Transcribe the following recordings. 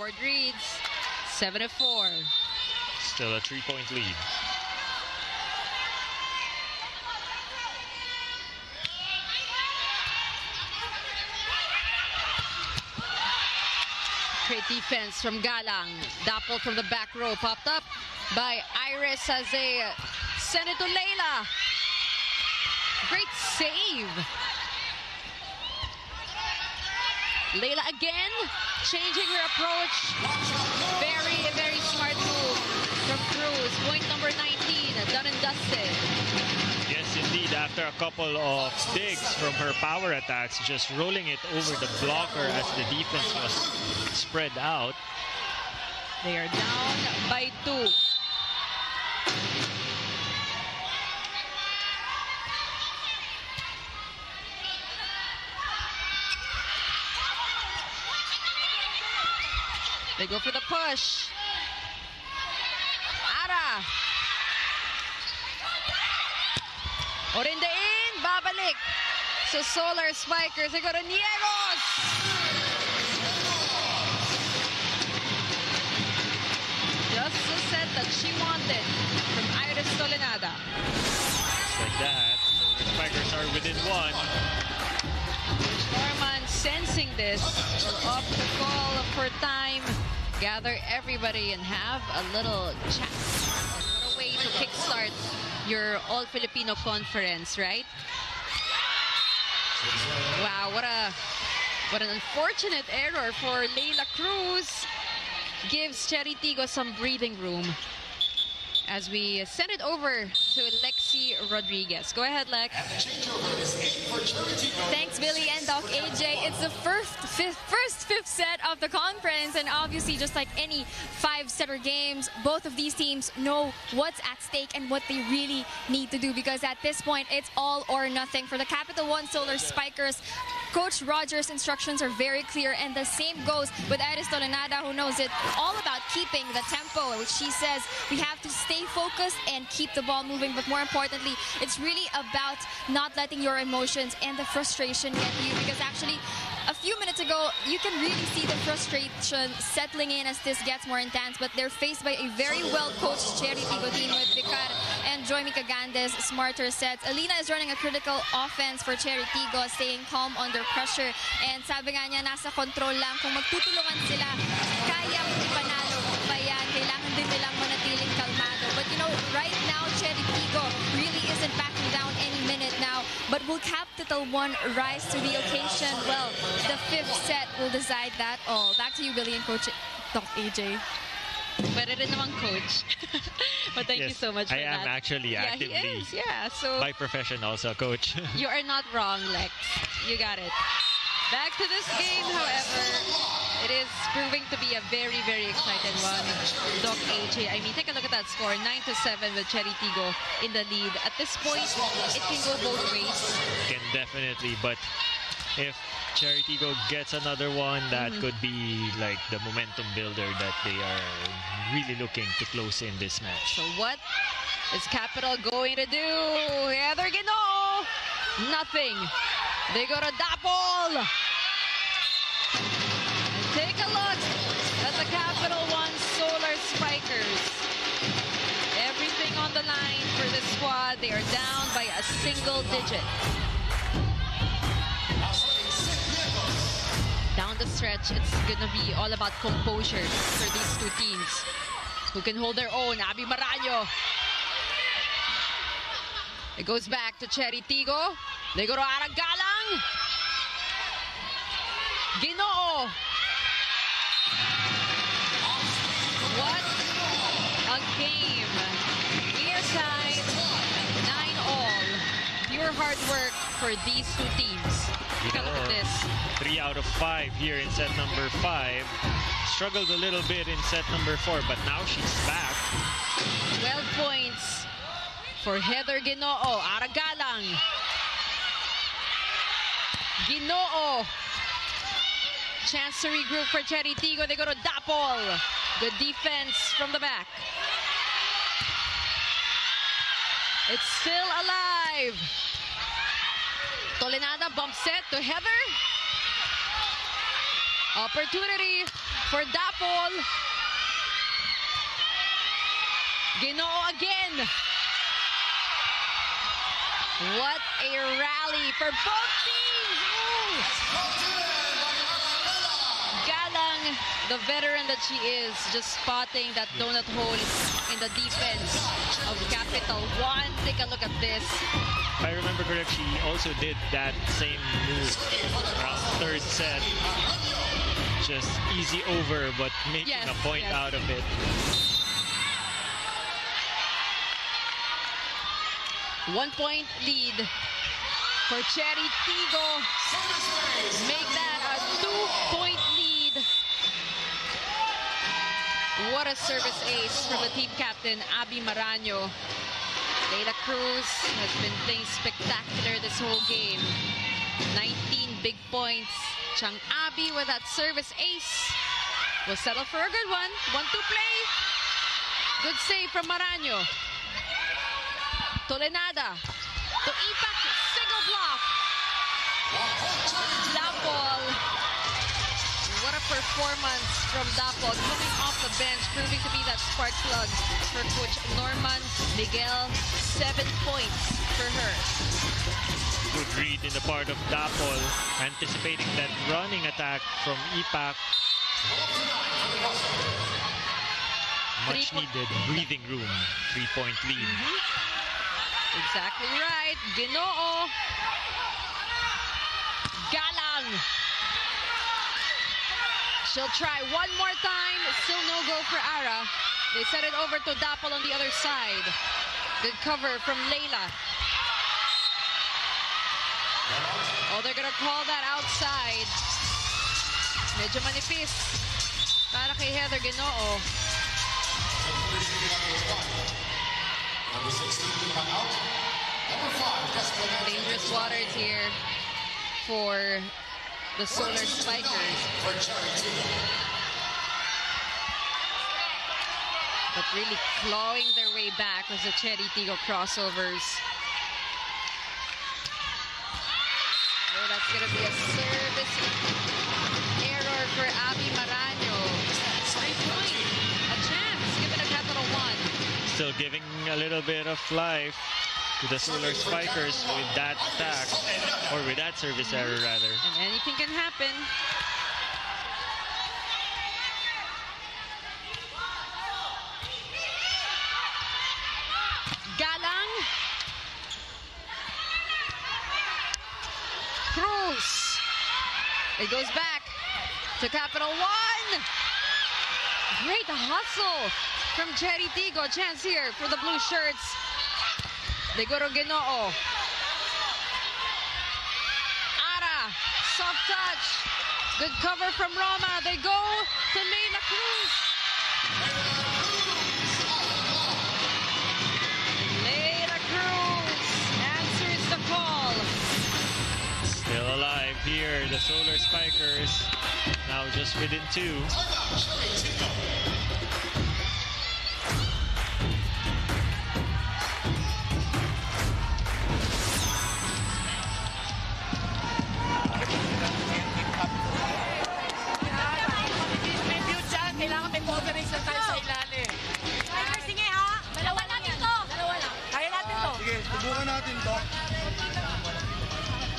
Scoreboard reads 7-4. Still a 3-point lead. Great defense from Galang. Dapple from the back row, popped up by Iris as they send it to Leila. Great save. Leila again, changing her approach. Very, very smart move from Cruz. Point number 19, done and dusted. Yes, indeed. After a couple of digs from her power attacks, just rolling it over the blocker as the defense was spread out. They are down by 2. They go for the push. Ara. Orinda in, babalik. So Solar Spikers, they go to Niegos. Just the set that she wanted from Iris Tolenada. Just like that, Solar Spikers are within 1. Norman sensing this, will opt to call for time, gather everybody and have a little chat. What a way to kickstart your All-Filipino Conference, right? Wow, what an unfortunate error for Leila Cruz. Gives Chery Tiggo some breathing room as we send it over to Lexi Rodriguez. Go ahead, Lex. Thanks, Billy and Doc AJ. It's the first fifth set of the conference, and obviously, just like any 5-setter games, both of these teams know what's at stake and what they really need to do, because at this point, it's all or nothing. For the Capital One Solar Spikers, Coach Roger's instructions are very clear, and the same goes with Iris Tolenada, who knows it all about keeping the tempo, which she says we have to stay focused and keep the ball moving, but more importantly, it's really about not letting your emotions and the frustration get you, because actually a few minutes ago you can really see the frustration settling in as this gets more intense, but they're faced by a very well-coached Chery Tiggo team with Vicar and Joy Micagandes, smarter sets. Alina is running a critical offense for Chery Tiggo, staying calm under pressure, and sabi nga niya, nasa control lang. Kung magtutulungan sila, kayang panalo pa yan. Kailangan din nilang manatiling kalmado. But you know, right now, Chery Tiggo really isn't backing down any minute now. But will Capital One rise to the occasion? Well, the 5th set will decide that all. Back to you, Billy and Coach Doc AJ. Pwede rin naman, Coach. But thank you so much for that. I am actually actively, he is. Yeah, so by profession also, Coach. You are not wrong, Lex. You got it. Back to this game, however, it is proving to be a very, very exciting one. Doc AJ, I mean, take a look at that score. 9-7 with Chery Tiggo in the lead. At this point, it can go both ways. Can definitely, but if Chery Tiggo gets another one, that could be like the momentum builder that they are really looking to close in this match. So what is Capital going to do? Heather Ginoo! Nothing. They go to Dapol. And take a look at the Capital One Solar Spikers. Everything on the line for the squad. They are down by a single digit. Down the stretch, it's going to be all about composure for these two teams who can hold their own. Abby Maraño. It goes back to Chery Tiggo. They go to Aragalang. Ginoo. What a game. Near side, 9-all. Pure hard work for these two teams. Take a look at this. 3 out of 5 here in set number 5. Struggled a little bit in set number 4, but now she's back. 12 points for Heather Ginoo. Aragalang. Ginoo. Chance to regroup for Chery Tiggo. They go to Dapol. Good defense from the back. It's still alive. Tolenada bump set to Heather. Opportunity for Dapol. Ginoo again. What a rally for both teams. Galang, the veteran that she is, just spotting that donut hole in the defense of Capital One. Take a look at this. If I remember correct, she also did that same move around third set. Just easy over, but making a point out of it. 1 point lead for Chery. Tiggo make that a 2-point lead. What a service ace from the team captain, Abby Maraño. Leila Cruz has been playing spectacular this whole game. 19 big points. Chang Abby with that service ace will settle for a good one. 1-2 play. Good save from Maraño. Tolenada to Ipak, single block. Dapol. What a performance from Dapol, coming off the bench, proving to be that spark plug for Coach Norman Miguel. 7 points for her. Good read in the part of Dapol, anticipating that running attack from Ipak. Much needed breathing room. 3-point lead. Exactly right. Ginoo. Galang. She'll try one more time. Still no go for Ara. They set it over to Dapol on the other side. Good cover from Leila. Oh, they're gonna call that outside. Medyo manipis para kay Heather Ginoo. Dangerous waters here for the Solar Spikers. But really clawing their way back was the Chery Tiggo crossovers. Oh, that's going to be a service error for Abby Maraño. 3-point. A chance. Give it a Capital One. Still giving a little bit of life to the Solar Spikers with that attack, or with that service error rather. And anything can happen. Galang. Cruz. It goes back to Capital One. Great hustle from Chery Tiggo. Chance here for the blue shirts. They go to Ginoo. Ara, soft touch. Good cover from Roma. They go to Leila Cruz. Leila Cruz answers the call. Still alive here, the Solar Spikers. Now just within 2.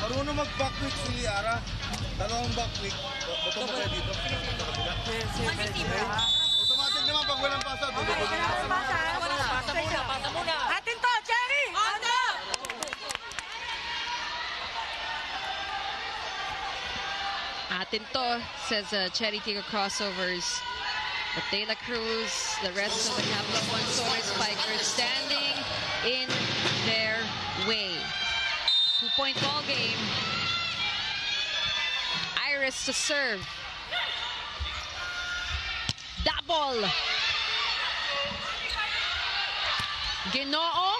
Marunong mag-backwick si Ara. Dalawang backwick. Botong mo kayo dito. Automatic naman pag walang pasa. Pasa muna. Atin to, Chery! Atin to, says Chery Tiggo crossovers. But De La Cruz, the rest of the Capital One Solar Spikers standing in their way. 2-point ball game. Iris to serve. Double. Ginoo.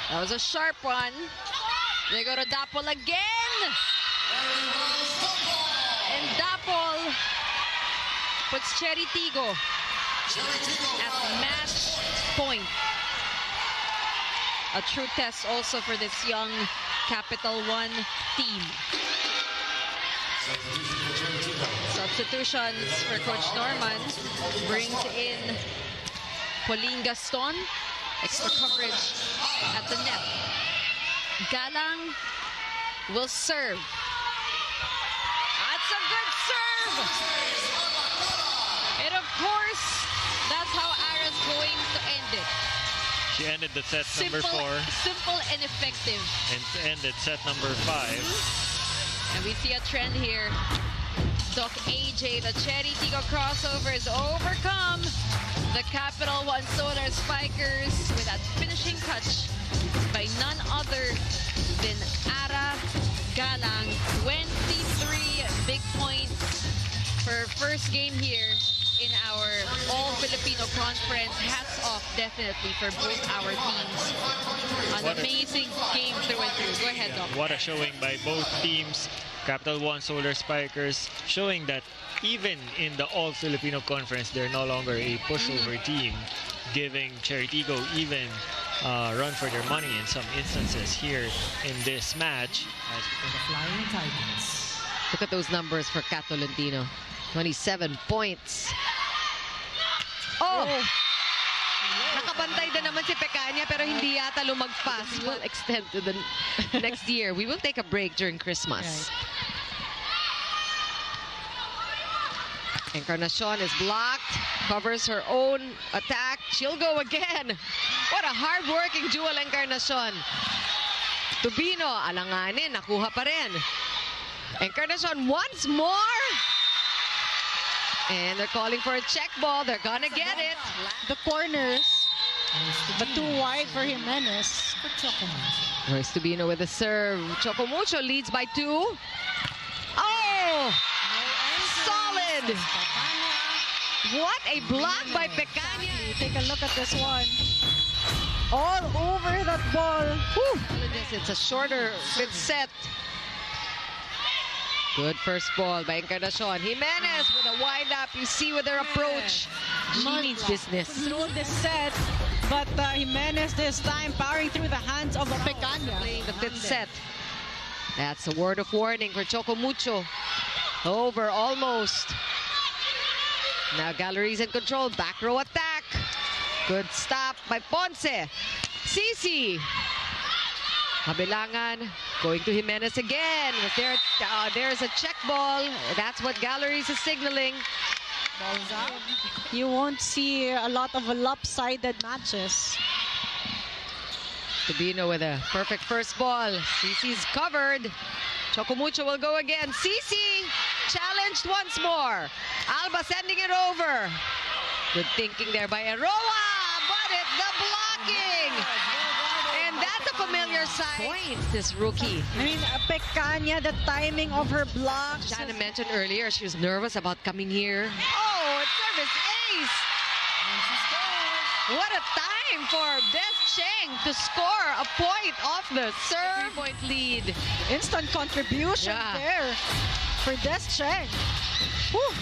That was a sharp one. They go to Dapol again. And Dapol puts Chery Tiggo at match point. A true test also for this young Capital One team. So Substitutions for Coach Norman. Brings in Pauline Gaston. Extra coverage at the net. Galang will serve. That's a good serve! And of course, that's how Ara's going to end it. She ended the set number 4. Simple and effective. And ended set number 5. And we see a trend here. Doc AJ, the Chery Tiggo crossover is overcome. The Capital One Solar Spikers with that finishing touch by none other than Ara Galang. 23 big points for first game here in our All-Filipino Conference. Hats off definitely for both our teams. An amazing game through and through. Go ahead, Doc. What a showing by both teams. Capital One Solar Spikers showing that even in the All-Filipino Conference, they're no longer a pushover team, giving Chery Tiggo even run for their money in some instances here in this match. Look at those numbers for Cat Tolentino. 27 points. Oh! Nakabantay din naman si Pecania pero hindi yata lumagpas. Will extend to the next year. We will take a break during Christmas. Encarnacion is blocked. Covers her own attack. She'll go again. What a hard-working duel, Encarnacion. Tubino, alanganin. Nakuha pa rin. Encarnacion once more. And they're calling for a check ball. They're gonna get it. The corners, but too wide for Jimenez. Here's Tubino with a serve. Choco Mucho leads by 2. Oh! Solid! What a block by Pecania. Take a look at this one. All over that ball. Whew. It's a shorter fifth set. Good first ball by Encarnacion. Jimenez with a wind-up. You see with their approach. She means business. Control this set, but Jimenez this time powering through the hands of Pecania. Playing the fifth set. That's a word of warning for Choco Mucho. Over almost. Now Galeries in control. Back row attack. Good stop by Ponce. Cici. Habilangan going to Jimenez again. There's a check ball. That's what Galeries is signaling. Balls out. You won't see a lot of lopsided matches. Tubino with a perfect first ball. Cici's covered. Choco Mucho will go again. Cici challenged once more. Alba sending it over. Good thinking there by Eroa. But it's the blocking. And that's a familiar sign. Points, this rookie. I mean, Pecania, the timing of her blocks. Shanna mentioned earlier she was nervous about coming here. Oh, it's service ace. What a time for Des Cheng to score a point off the serve. 3-point lead. Instant contribution there for Des Cheng. Whew.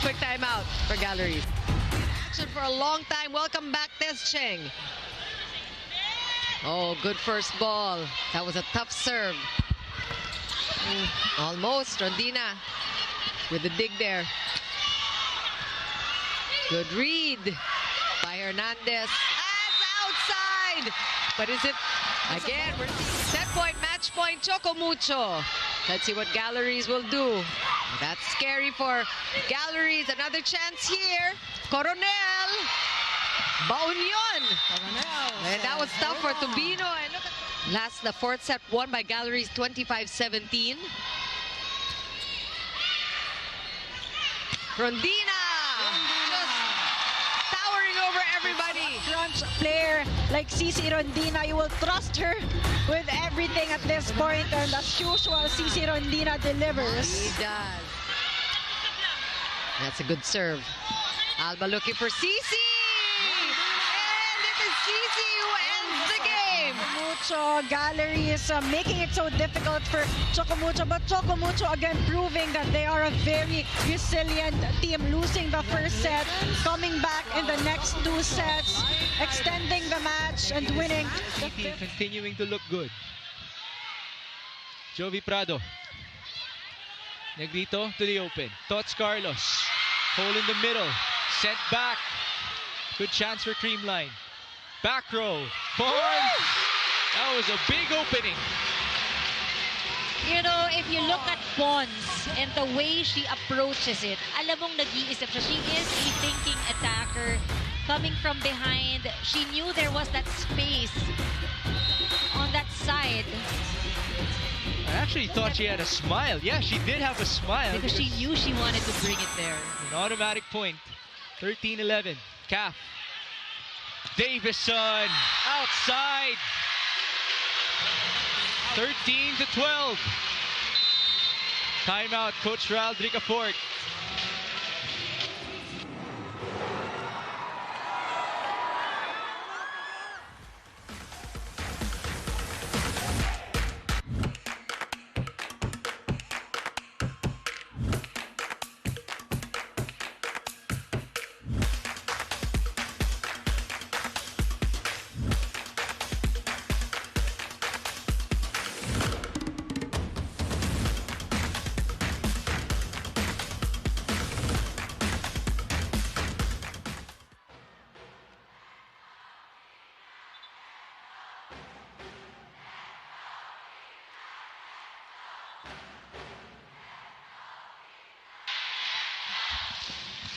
Quick timeout for Galeries. Action for a long time. Welcome back, Des Cheng. Oh, good first ball. That was a tough serve. Almost. Rondina with the dig there. Good read by Hernandez. That's outside. But is it? Again, we're seeing set point, match point, Choco Mucho. Let's see what Galeries will do. That's scary for Galeries. Another chance here. Coronel. Baunion. And that was tough for Tubino. And look at the fourth set won by Galeries 25-17. Rondina. Just towering over everybody. Crunch player like Cici Rondina, you will trust her with everything at this point, and as usual, Cici Rondina delivers. He does. That's a good serve. Alba looking for Cici. And it is Cici who ends the game. Mucho, Galeries making it so difficult for Choco Mucho, but Choco Mucho again proving that they are a very resilient team, losing the first set, coming back in the next 2 sets, extending the match and winning. Continuing to look good. Jovi Prado. Negrito to the open. Tots Carlos. Hole in the middle. Sent back. Good chance for Creamline. Back row. Pons. That was a big opening. You know, if you look at Pons and the way she approaches it, alam mong nag-iisip siya. She is a thinking attacker. Coming from behind, she knew there was that space on that side. I actually thought she had a smile. Yeah, she did have a smile. Because she knew she wanted to bring it there. An automatic point. 13-11. Calf. Davison. Outside. 13-12. Timeout, Coach Ral Dricafort.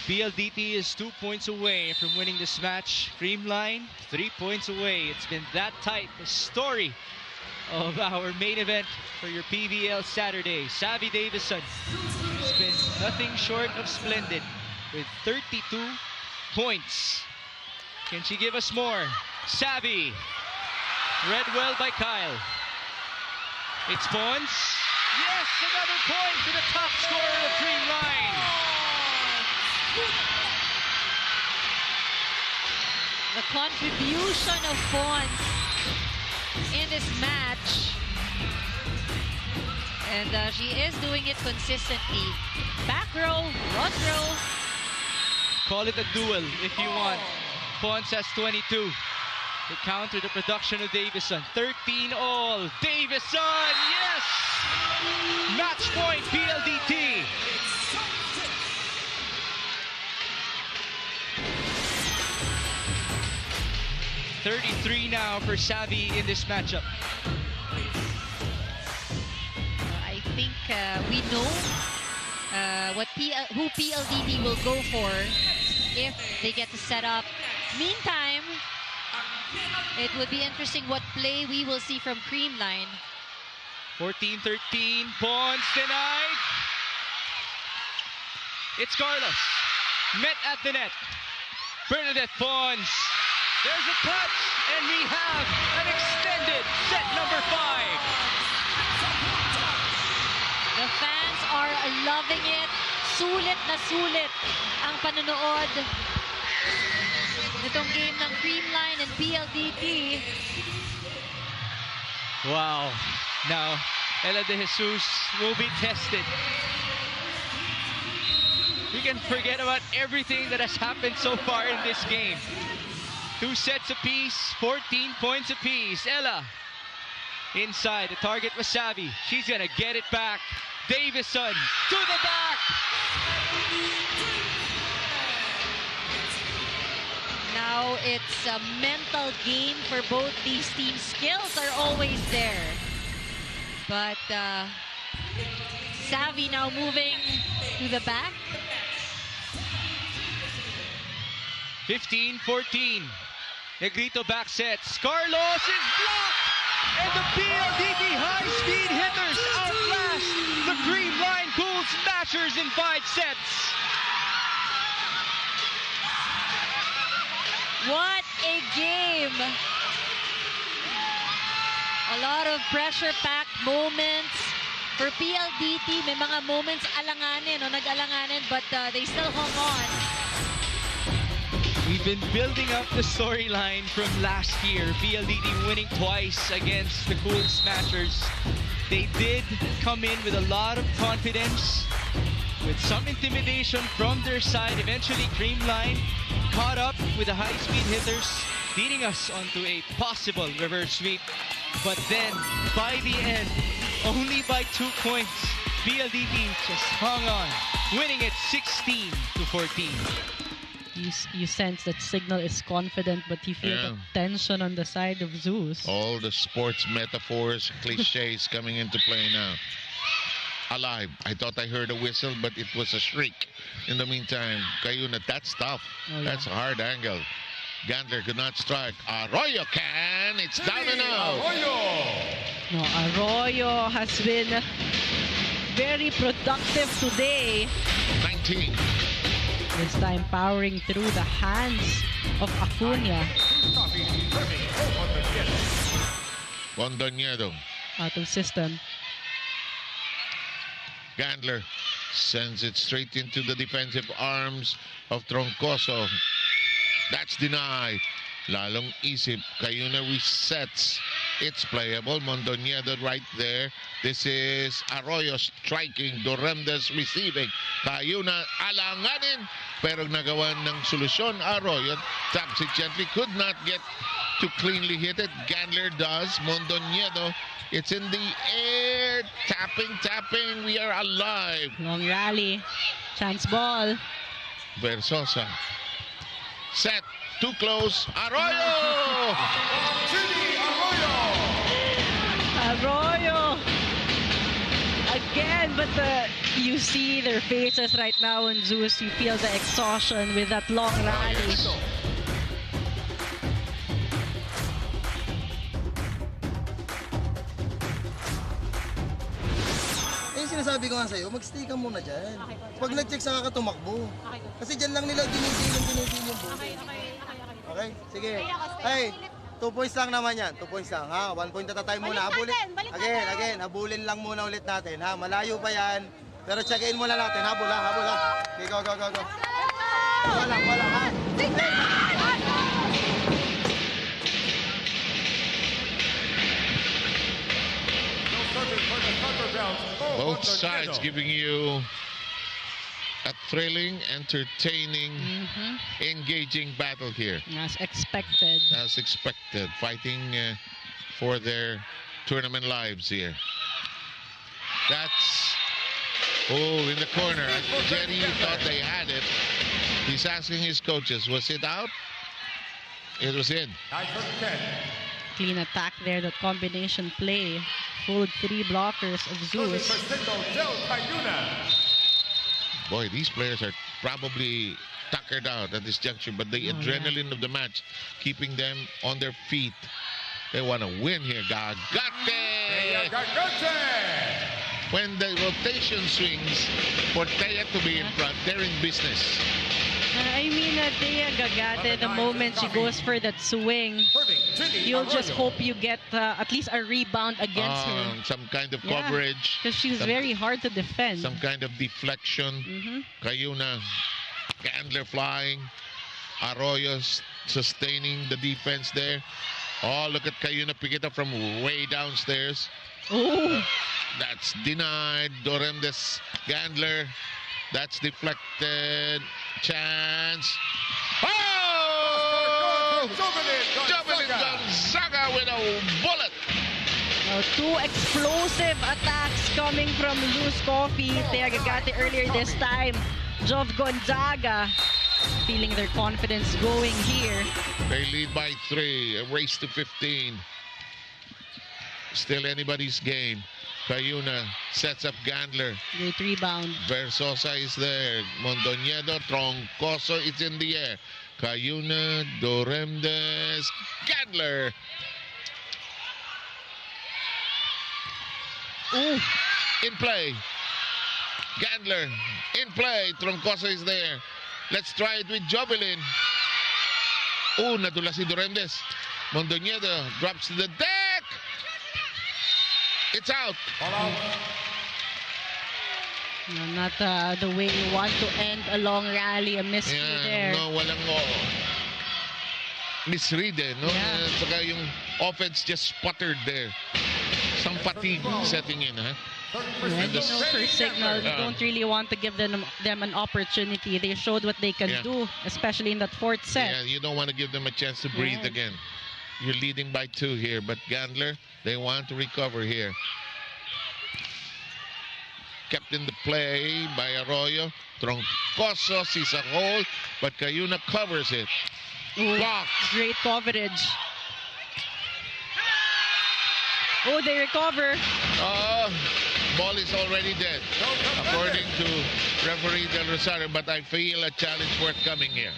PLDT is 2 points away from winning this match. Creamline, 3 points away. It's been that tight. The story of our main event for your PVL Saturday. Savvy Davison has been nothing short of splendid with 32 points. Can she give us more? Savvy. Read well by Kyle. It's Pons. Yes, another point to the top scorer of Creamline. The contribution of Pons in this match. And she is doing it consistently. Back row, front row. Call it a duel if you want. Pons has 22 to counter the production of Davison. 13 all. Davison, yes! Match point, PLDT. $33 now for Savvy in this matchup. I think we know who PLDT will go for if they get to set up. Meantime, it would be interesting what play we will see from Creamline. 14-13, Pons denied. It's Carlos. Met at the net. Bernadette Pons. There's a touch, and we have an extended set number 5. The fans are loving it. Sulit na sulit ang panonood nitong game ng Creamline and PLDT. Wow. Now, Ella De Jesus will be tested. We can forget about everything that has happened so far in this game. 2 sets apiece, 14 points apiece. Ella inside. The target was Savvy. She's going to get it back. Davison to the back. Now it's a mental game for both these teams. Skills are always there. But Savvy now moving to the back. 15-14. Negrito back sets. Carlos is blocked! And the PLDT high-speed hitters outlast the Creamline Gold Smashers in 5 sets. What a game! A lot of pressure-packed moments. For PLDT, may mga moments alanganin, nag-alanganin, but they still hung on. We've been building up the storyline from last year. PLDT winning twice against the Cool Smashers. They did come in with a lot of confidence, with some intimidation from their side. Eventually, Creamline caught up with the high-speed hitters, leading us onto a possible reverse sweep. But then, by the end, only by 2 points, PLDT just hung on, winning it 16-14. You sense that Cignal is confident, but you feel the tension on the side of Zus. All the sports metaphors, cliches coming into play now. Alive. I thought I heard a whistle, but it was a shriek. In the meantime, Cayuna, that's tough. That's a hard angle. Gandler could not strike. Arroyo can. It's down and out. No, Arroyo has been very productive today. 19. This time powering through the hands of Acuna. Bondoñedo. Out of system. Gandler sends it straight into the defensive arms of Troncoso. That's denied. Lalong isip. Cayuna resets. It's playable. Bondoñedo right there. This is Arroyo striking. Doremdes receiving. Cayuna alanganin. Pero nagawa ng solusyon. Arroyo taps it gently. Could not get to cleanly hit it. Gandler does. Bondoñedo. It's in the air. Tapping. We are alive. Long rally. Chance ball. Versosa. Set. Too close. Arroyo! Arroyo! Again, but you see their faces right now in Zus. You feel the exhaustion with that long rally. Sinasabi ko nga sa'yo, mag-stay ka muna dyan. Pag nag-check saka ka tumakbo. Kasi dyan lang nila dinitin yung buhay. Okay? Sige. Hey, 2 points lang naman yan. 2 points lang, ha? 1 point at a time muna. Again, habulin lang muna ulit natin, ha? Malayo pa yan. Pero check-in muna natin. Habol, ha? Okay, go. Wala, ha? Both sides giving you a thrilling, entertaining, engaging battle here. As expected. As expected. Fighting for their tournament lives here. That's... Oh, in the corner. Chery thought they had it. He's asking his coaches, was it out? It was in. Clean attack there, that combination play. Fooled 3 blockers of Zus. Boy, these players are probably tuckered out at this juncture, but the adrenaline of the match keeping them on their feet. They want to win here. Gagate! When the rotation swings for Teya to be in front, they're in business. I mean, Teya Gagate, the moment she goes for that swing, you'll just hope you get at least a rebound against her. Some kind of coverage. Because she's very hard to defend. Some kind of deflection. Cayuna, Gandler flying. Arroyo sustaining the defense there. Oh, look at Cayuna pick it up from way downstairs. Oh, that's denied. Doremdes Gandler. That's deflected. Chance. Oh! Jovelyn Gonzaga with a bullet. 2 explosive attacks coming from Zus Coffee. Teya Gagate earlier this time. Jov Gonzaga feeling their confidence going here. They lead by 3. A race to 15. Still anybody's game. Cayuna sets up Gandler. Great rebound. Versosa is there. Bondoñedo, Troncoso, it's in the air. Cayuna, Doremdes, Gandler. Ooh. In play. Gandler, in play. Troncoso is there. Let's try it with Jovelyn. Oh, natula si Doremdes. Bondoñedo drops to the deck. It's out. No, not the way you want to end a long rally. A misread there. No, walang misread no? Saka yung offense just sputtered there. Some fatigue setting in, huh? And you know, for Cignal, you don't really want to give them an opportunity. They showed what they can do, especially in that 4th set. Yeah, you don't want to give them a chance to breathe again. You're leading by 2 here, but Gandler, they want to recover here. kept in the play by Arroyo. Troncoso sees a hole, but Cayuna covers it. Blocked. Great coverage. Oh, they recover. Ball is already dead, according to referee Del Rosario, but I feel a challenge worth coming here.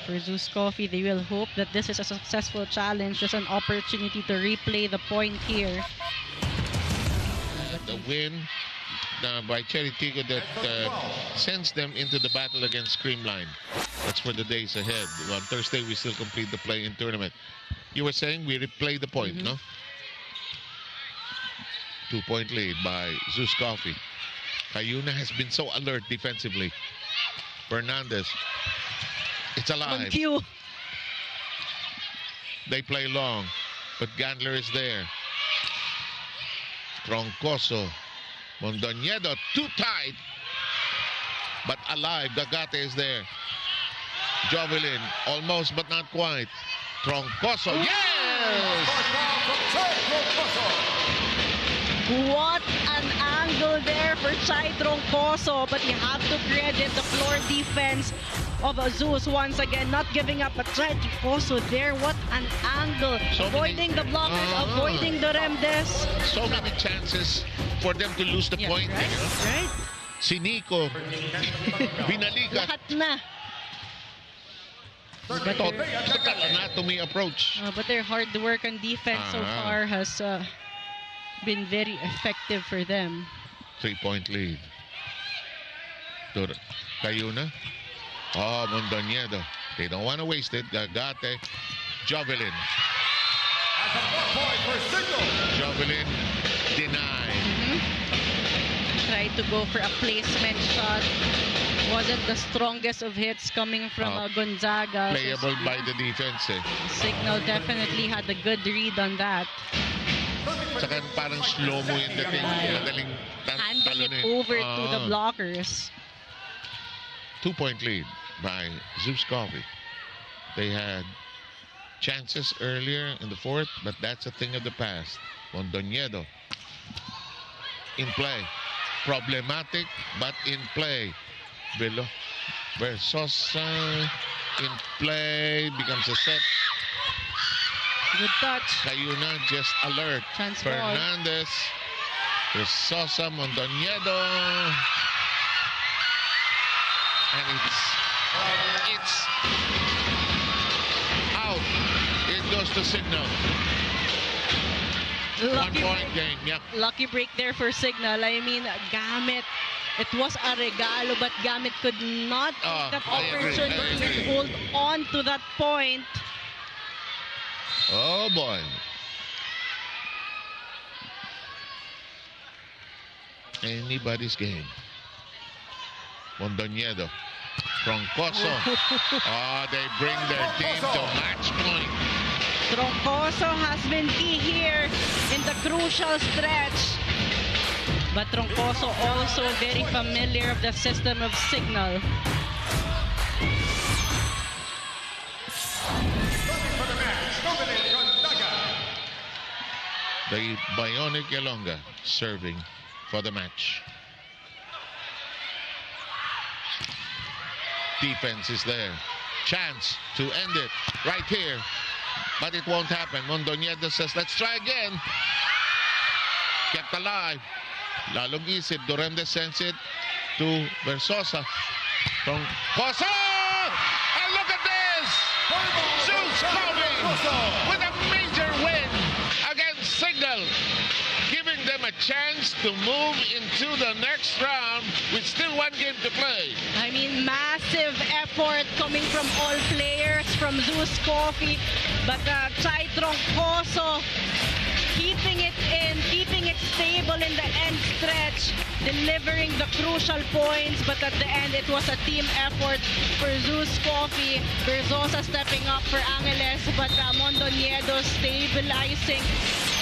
For Zus Coffee, they will hope that this is a successful challenge, just an opportunity to replay the point here. The win by Chery Tiggo that sends them into the battle against Creamline. That's for the days ahead. On Thursday, we still complete the play-in tournament. You were saying we replay the point, no? 2-point lead by Zus Coffee. Cayuna has been so alert defensively. Fernandez. It's alive. On cue. They play long, but Gandler is there. Troncoso. Mondoñedo, too tight. But alive. Gagate is there. Jovelin, almost but not quite. Troncoso, yes! What an angle there for Chai Troncoso, but you have to credit the floor defense of Zus once again, not giving up. But Chai Troncoso there, what an angle. Avoiding the blockers, avoiding the remdes. So many chances for them to lose the point. Right. Si Nico, binalikat. Lahat na. Total anatomy approach. But their hard work on defense so far has been very effective for them. 3-point lead. Cayuna. Oh, Mondoñedo. They don't want to waste it. Gagate. Jovelin. Jovelin denied. Tried to go for a placement shot. Wasn't the strongest of hits coming from Gonzaga. Playable by the defense. Cignal definitely had a good read on that. Saka parang slow-mo yung dating. Madaling handing it over to the blockers. 2-point lead by Zus Coffee. They had chances earlier in the fourth, but that's a thing of the past. Mondoñedo in play. Problematic, but in play. Versosa in play, becomes a set. Good touch. Cayuna just alert. Chance Fernandez. Versosa, Mondoñedo. And it's out. It goes to Cignal. 1-point game. Yep. Lucky break there for Cignal. I mean, Gamit. It was a regalo, but Gamit could not take that opportunity to hold on to that point. Oh boy. Anybody's game. Mondoñedo. Troncoso. They bring their team to match point. Troncoso has been key here in the crucial stretch. But Troncoso also very familiar of the system of Cignal. The Bionic Ilonga serving for the match. Defense is there. Chance to end it right here. But it won't happen. Mondoñedo says, let's try again. Kept alive. Lalong isip. Duremde sends it to Versosa. Troncoso! And look at this! Zus Coffee with a major win against Cignal, giving them a chance to move into the next round with still one game to play. I mean, massive effort coming from all players, from Zus Coffee, but Chai Troncoso keeping it in, keeping it stable in the end stretch, delivering the crucial points, but at the end it was a team effort for Zus Coffee. Versosa stepping up for Angeles, but Mondoñedo stabilizing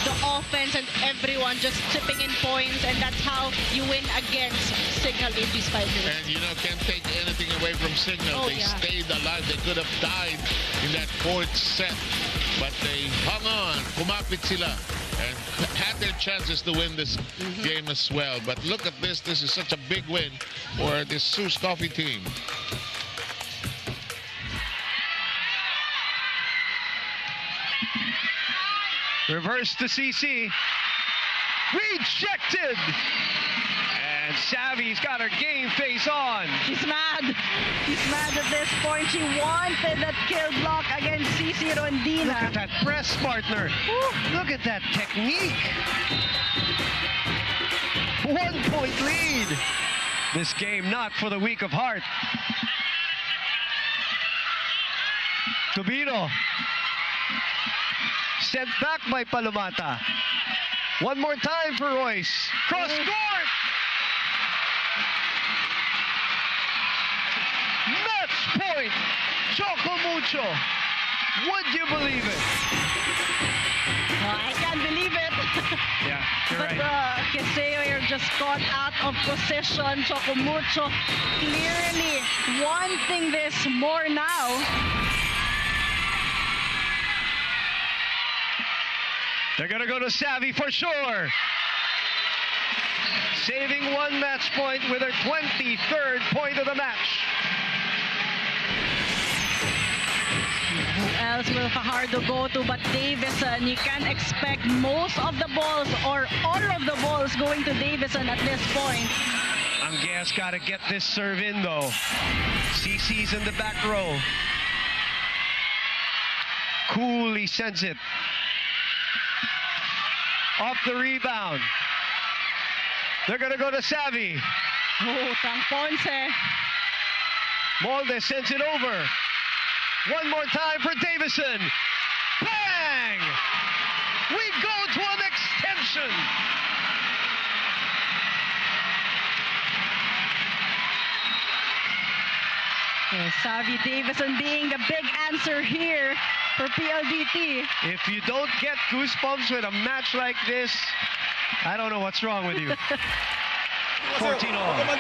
the offense and everyone just chipping in points, and that's how you win against Cignal in these fighters. And you know, can't take anything away from Cignal. They stayed alive. They could have died in that fourth set, but they hung on. Kumapit sila. and had their chances to win this game as well. But look at this. This is such a big win for this Zus Coffee team. Reverse to CC. Rejected! And Savvy's got her game face on. She's mad. She's mad at this point. She wanted that kill block against CC Rondina. Look at that press, partner. Look at that technique. 1 point lead. This game not for the weak of heart. Tubino. Sent back by Palomata. One more time for Royce. Cross court! Match point! Choco Mucho. Would you believe it? I can't believe it. Yeah, you're But right. Keseo here just caught out of position. Choco Mucho clearly wanting this more now. They're going to go to Savvy for sure. Saving one match point with her 23rd point of the match. Who else will Fajardo go to but Davison? You can't expect most of the balls or all of the balls going to Davison at this point. Anggea's got to get this serve in though. CC's in the back row. Coolly sends it. Off the rebound. They're going to go to Savvy. Oh, Ponce. Molde sends it over. One more time for Davison. Bang! We go to an extension. Savvy Davison being the big answer here for PLDT. If you don't get goosebumps with a match like this, I don't know what's wrong with you. 14 all. May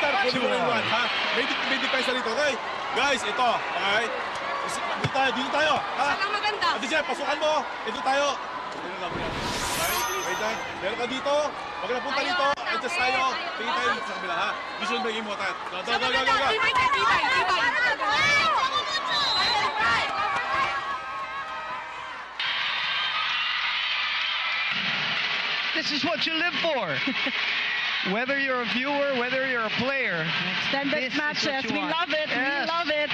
depensa rito, okay? Guys, ito, okay? Dito tayo, ha? Saan ang maganda? Ate Jeff, pasukan mo. Dito tayo. Okay? Wait lang. Meron ka dito. Pag napunta dito, adjust tayo. Tingin tayo sa kabila, ha? Vision ba yung mo tayo? Go, go, go, go, go. This is what you live for. Whether you're a viewer, whether you're a player. Extended matches. We love it. Yes. We love it.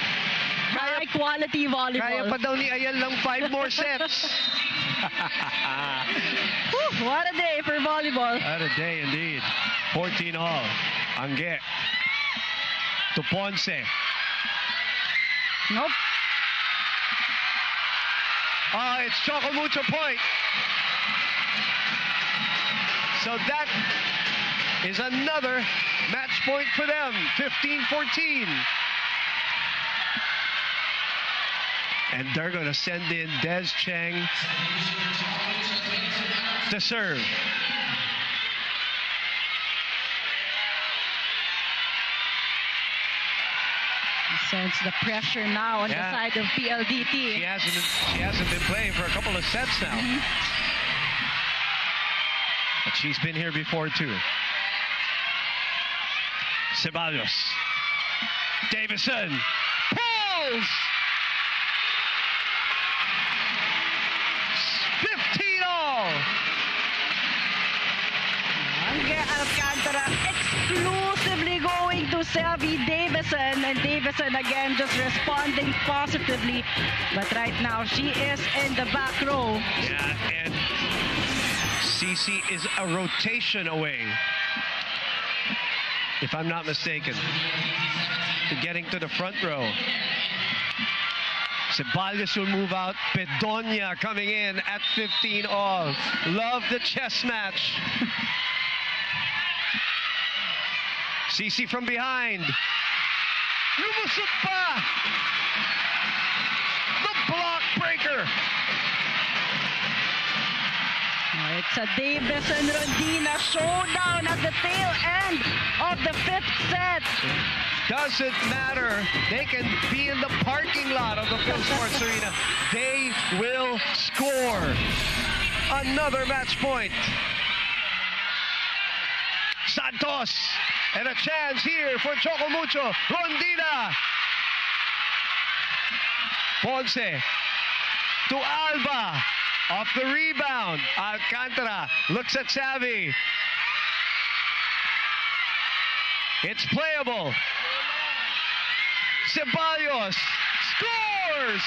High quality volleyball. Kaya pa daw ni Ayan lang 5 more sets. What a day for volleyball. What a day indeed. 14 all. Angge. To Ponce. Nope. It's Choco Mucho point. So that is another match point for them. 15-14. And they're going to send in Des Cheng to serve. Sense the pressure now on the side of PLDT. She hasn't been playing for a couple of sets now. But she's been here before too. Ceballos. Davison. Pulls! 15 all! Angge Alcantara exclusively going to Savvy Davison, and Davison again just responding positively. But right now she is in the back row. Yeah, and CC is a rotation away, if I'm not mistaken, to getting to the front row. Ceballos will move out. Bedonia coming in at 15 all. Love the chess match. CC from behind. Lumusot pa! The block breaker. It's a Davison Rondina showdown at the tail end of the 5th set. Doesn't matter. They can be in the parking lot of the Phil Sports Arena. They will score. Another match point. Santos. And a chance here for Choco Mucho. Rondina. Ponce to Alba. Off the rebound. Alcantara looks at Savvy. It's playable. Ceballos scores!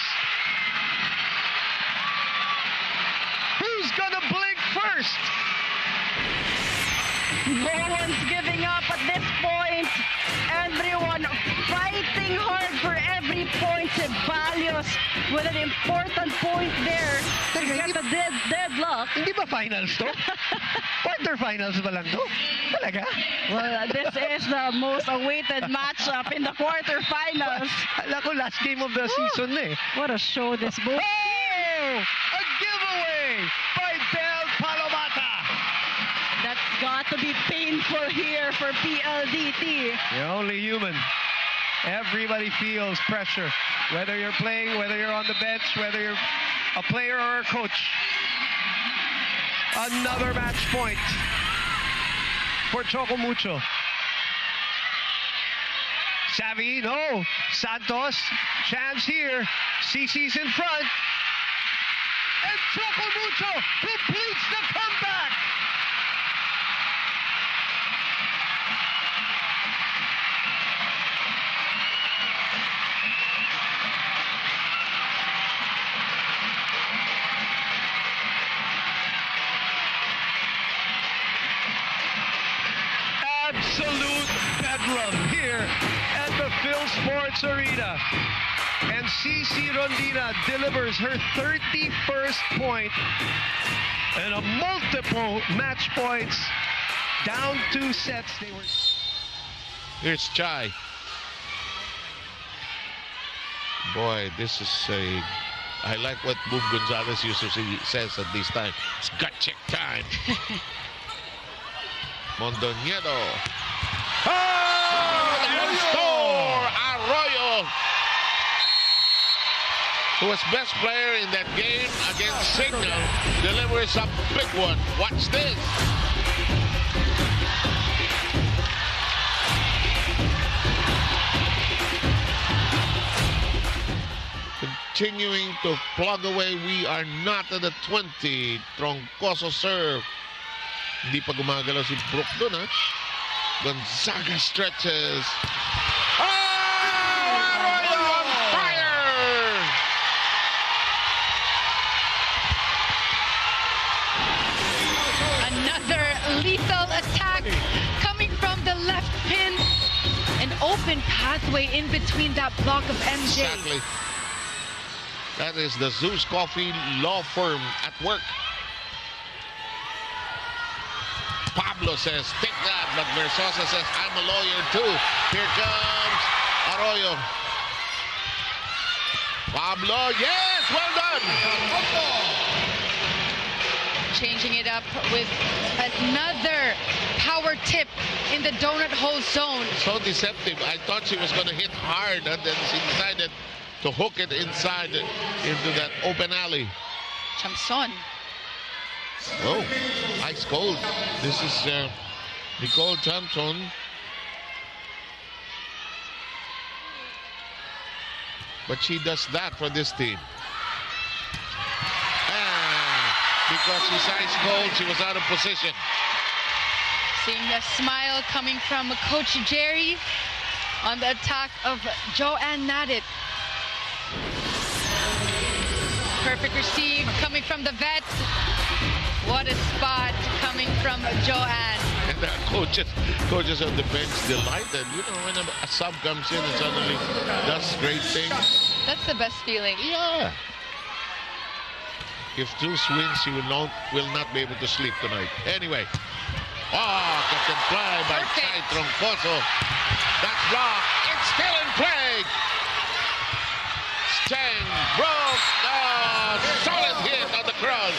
Who's gonna blink first? No one's giving up at this point. Everyone fighting hard for every point. Ceballos with an important point there to get the deadlock. Hindi ba finals to? Quarterfinals ba lang to? Talaga? Well, this is the most awaited matchup in the quarterfinals. Alam ko, last game of the season eh. What a show this both. Oh! A giveaway by Del Palomata. That's got to be painful here for PLDT. You're only human. Everybody feels pressure. Whether you're playing, whether you're on the bench, whether you're a player or a coach. Another match point for Choco Mucho. Savvy, no. Santos, chance here. CC's in front. And Choco Mucho completes the comeback. Absolute bedlam here at the Phil Sports Arena. And CC Rondina delivers her 31st point and a multiple match points. Down 2 sets. They were. Here's Chai. Boy, this is a... I like what Boom Gonzalez usually says at this time. It's gut check time. Mondoñedo. Oh! And score! Arroyo, who was best player in that game against Cignal, delivers a big one. Watch this. Continuing to plug away. We are not at the 20. Troncoso serve. Hindi pa gumagalaw si Brook dun, ha? Gonzaga stretches. Oh! Arroyo on fire! Another lethal attack coming from the left pin. An open pathway in between that block of MJ. Exactly. That is the Zus Coffee law firm at work. Pablo says, take that, but Versosa says, I'm a lawyer too. Here comes Arroyo. Pablo, yes, well done. Changing it up with another power tip in the donut hole zone. So deceptive. I thought she was going to hit hard, and then she decided to hook it inside into that open alley. Chamson. Oh, ice cold. This is Nicole Thompson. But she does that for this team. And because she's ice cold, she was out of position. Seeing the smile coming from Coach Chery on the attack of Joanne Nadit. Perfect receive coming from the vet. What a spot coming from Joanne. And the coaches on the bench delighted. You know, when a sub comes in and suddenly does great things. That's the best feeling. Yeah. If Zus wins, she will not be able to sleep tonight. Anyway. Oh, captain play by Chai Troncoso. That's blocked. It's still in play. Stang broke. Oh, solid hit on the cross.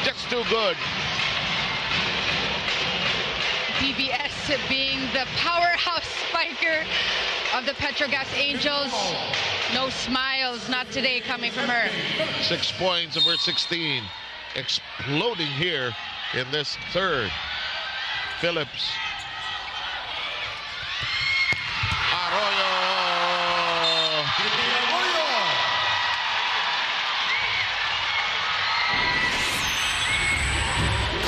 Just too good. PBS being the powerhouse spiker of the Petro Gazz Angels. No smiles, not today, coming from her. 6 points over 16. exploding here in this third. Phillips. Arroyo.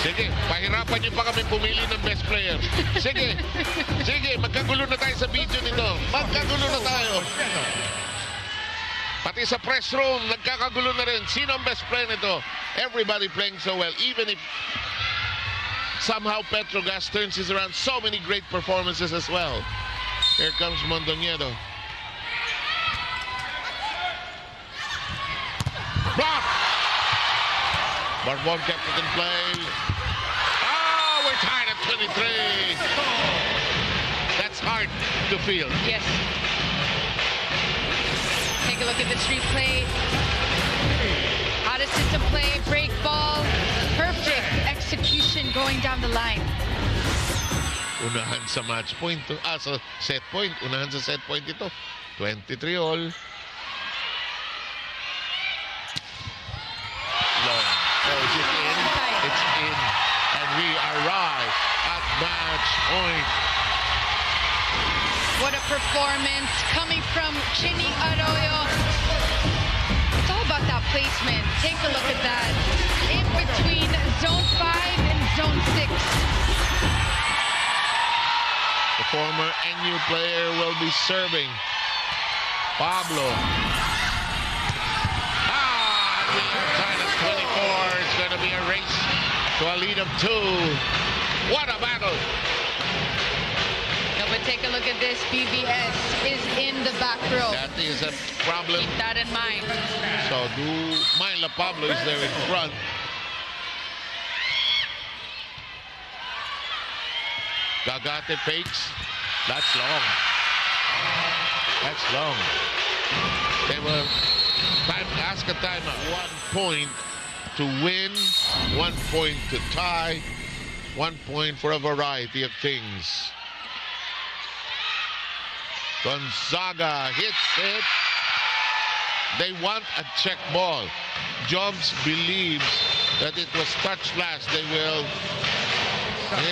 Sige, pahirapan niyo pa kami pumili ng best player. Sige, sige, magkagulo na tayo sa video nito. Magkagulo na tayo. Pati sa press room, nagkakagulo na rin. Sino ang best player nito? Everybody playing so well. Even if somehow Petro Gazz turns this around, so many great performances as well. Here comes Mondoñedo. Block! Barbon kept it in play. Oh, we're tied at 23. That's hard to feel. Yes. Take a look at this replay. Out of system play, break ball. Perfect execution going down the line. Unahan sa match point. Sa set point. Unahan sa set point ito. 23 all. Long. Oh, is it in? It's in. And we arrive at match point. What a performance coming from Chini Arroyo. It's all about that placement. Take a look at that. In between zone 5 and zone 6. The former NU player will be serving. Pablo. We are tied at 24. It's going to be a race to a lead of 2. What a battle. No, but take a look at this. BBS is in the back row. That is a problem. Keep that in mind. So Myla Pablo is there in front. Gagate fakes. That's long. That's long. They will ask a timeout. 1 point to win, 1 point to tie, 1 point for a variety of things. Gonzaga hits it. They want a check ball. Jobs believes that it was touched last. They will.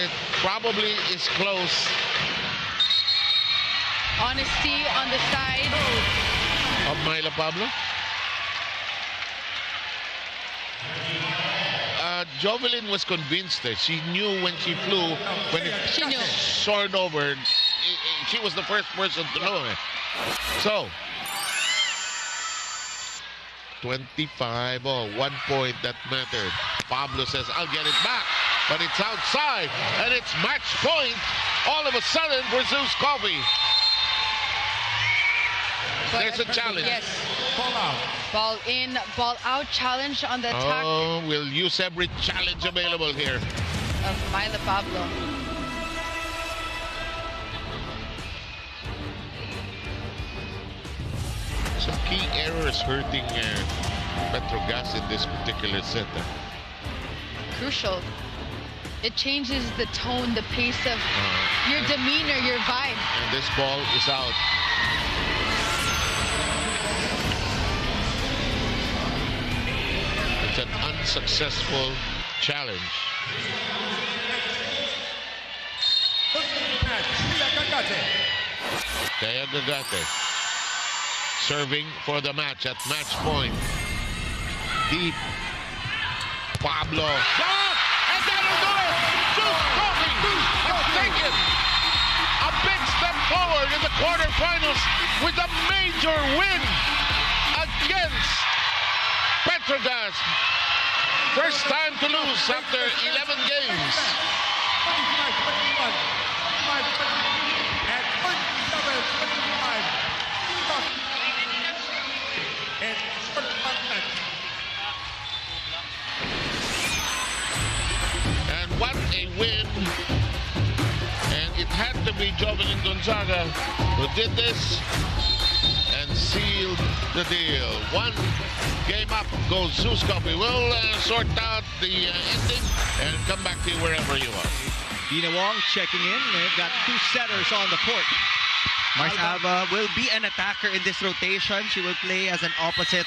It probably is close. Honesty on the side of Myla Pablo. Jovelyn was convinced that she knew when she flew, when it soared over, she was the first person to know it. So, 25, 1 point that mattered. Pablo says, I'll get it back, but it's outside, and it's match point all of a sudden for Zus Coffee. There's a challenge. Yes. Ball in, ball out challenge on the attack. Oh, we'll use every challenge available here. Of Myla Pablo. Some key errors hurting Petro Gazz in this particular set. Crucial. It changes the tone, the pace of your demeanor, your vibe. And this ball is out. It's an unsuccessful challenge. Taya Gagate serving for the match at match point. Deep. Pablo. And that'll do it! Zus Coffee has taken a big step forward in the quarterfinals with a major win against Petro Gazz. First time to lose after 11 games. And what a win. And it had to be Jovelyn Gonzaga who did this and sealed the deal. 1 game up goes Zus Coffee. We'll sort out the ending and come back to you wherever you are. Dina Wong checking in. They've got 2 setters on the court. Mars Ava will be an attacker in this rotation. She will play as an opposite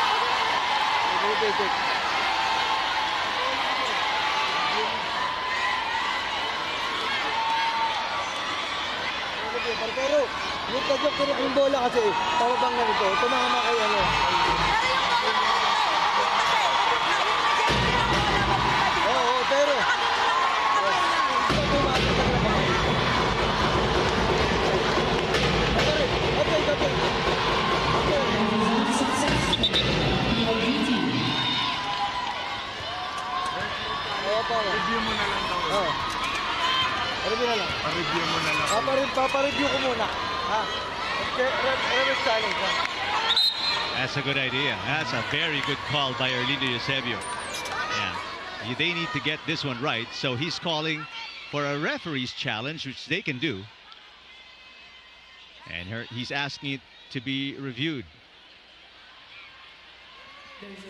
Pero yung pag-yung yung bola kasi, pababang na nito, tumama kay ano. Oo, pero... Review mo na lang daw. Oo. Review na lang. Pa-review mo na lang. Pa-review ko muna. Ha? Reverse challenge. That's a good idea. That's a very good call by Erlindo Eusebio. Yeah. They need to get this one right. So he's calling for a referee's challenge, which they can do. And he's asking it to be reviewed. It's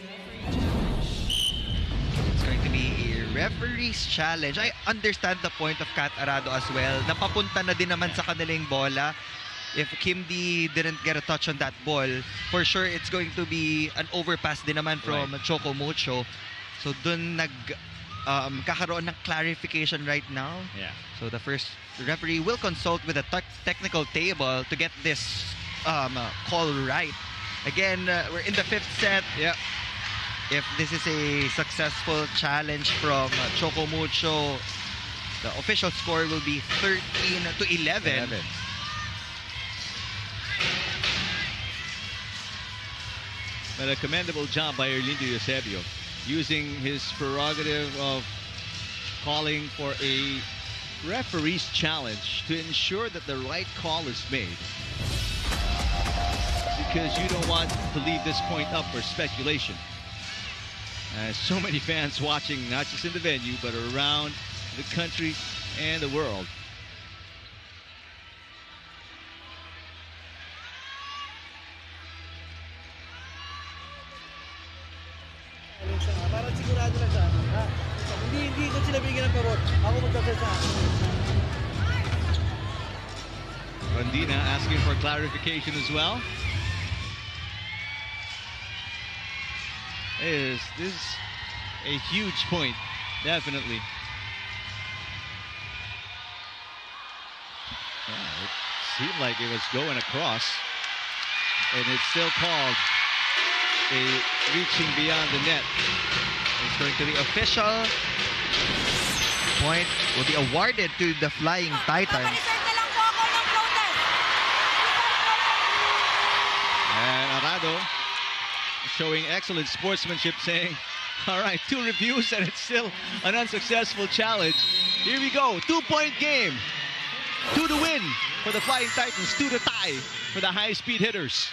going to be a referee's challenge. I understand the point of Kat Arado as well. Napapunta na din naman sa kanilang bola. If Kim D didn't get a touch on that ball, for sure it's going to be an overpass din naman from Choco Mucho. So dun kakaroon ng clarification right now. Yeah. So the first referee will consult with the technical table to get this call right. Again, we're in the 5th set. Yeah. If this is a successful challenge from Choco Mucho, the official score will be 13-11. But a commendable job by Erlindo Eusebio, using his prerogative of calling for a referee's challenge to ensure that the right call is made. Because you don't want to leave this point up for speculation. So many fans watching, not just in the venue, but around the country and the world. Parang sigurado na siya. Hindi ko sila bigyan ng pabor. Ako magsasalita. Rondina asking for clarification as well. This is a huge point, definitely. Yeah, it seemed like it was going across, and it's still called a reaching beyond the net. It's going to be official. Point will be awarded to the Flying Titans. And Arado showing excellent sportsmanship, saying, all right, 2 reviews and it's still an unsuccessful challenge. Here we go, 2-point game. 2 to win for the Flying Titans, 2 to tie for the high-speed hitters.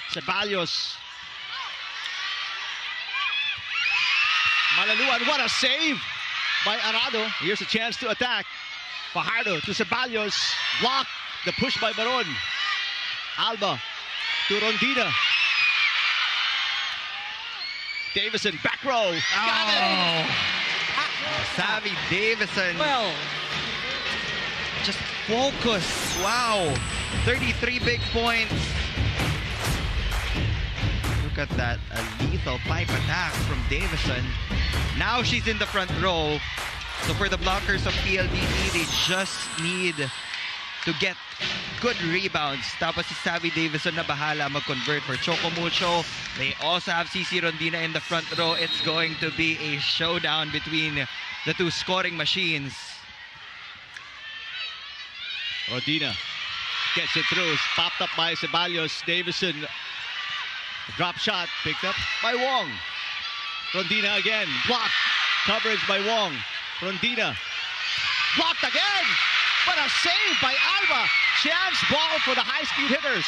Ceballos. Malaluan, what a save by Arado. Here's a chance to attack. Fajardo to Ceballos. Block the push by Baron. Alba to Rondina. Davison, back row. Got it! Savvy Davison. Well, just focus. Wow. 33 big points. Look at that. A lethal pipe attack from Davison. Now she's in the front row. So for the blockers of PLDT, they just need to get good rebounds. Tapos si Savvy Davison na bahala mag-convert for Choco Mucho. They also have CC Rondina in the front row. It's going to be a showdown between the 2 scoring machines. Rondina gets it through. Popped up by Ceballos. Davison. Drop shot picked up by Wong. Rondina again. Blocked. Coverage by Wong. Rondina. Blocked again. What a save by Alba. Chance ball for the high-speed hitters.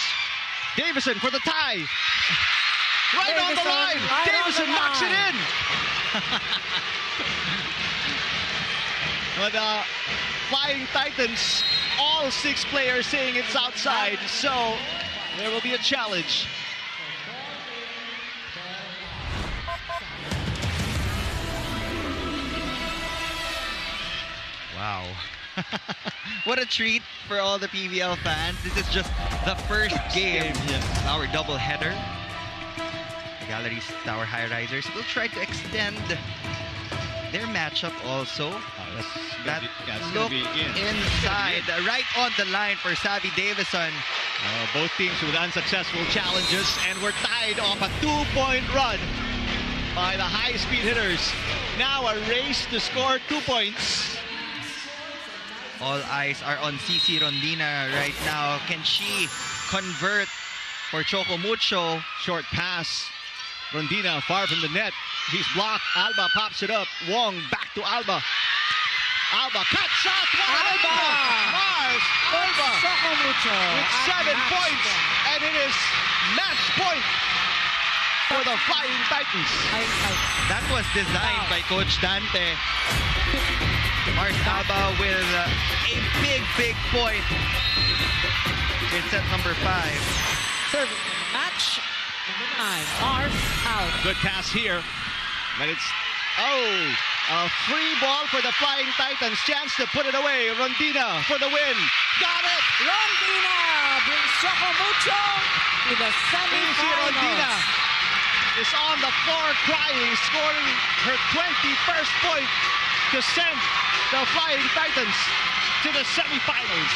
Davison for the tie. Right on the line. Davison knocks it in. But Flying Titans, all 6 players saying it's outside. So there will be a challenge. Wow. What a treat for all the PVL fans. This is just the first game of our doubleheader. Galeries Tower High Risers will try to extend their matchup also. That look inside, right on the line for Savvy Davison. Both teams with unsuccessful challenges, and we're tied off a 2-point run by the high-speed hitters. Now a race to score 2 points. All eyes are on CC Rondina right now. Can she convert for Choco Mucho? Short pass. Rondina far from the net. He's blocked. Alba pops it up. Wong back to Alba. Alba cut shot. Alba! Mars! Alba! Choco Mucho with 7 points. And it is match point for the Flying Titans. That was designed by Coach Dante. Mars Alba with a big point in set number 5. Serving match number 9. Mars out. Good pass here. But it's, a free ball for the Flying Titans. Chance to put it away. Rondina for the win. Got it! Rondina brings Choco Mucho to the semifinals. Rondina is on the floor crying, scoring her 21st point to send the Flying Titans to the semifinals.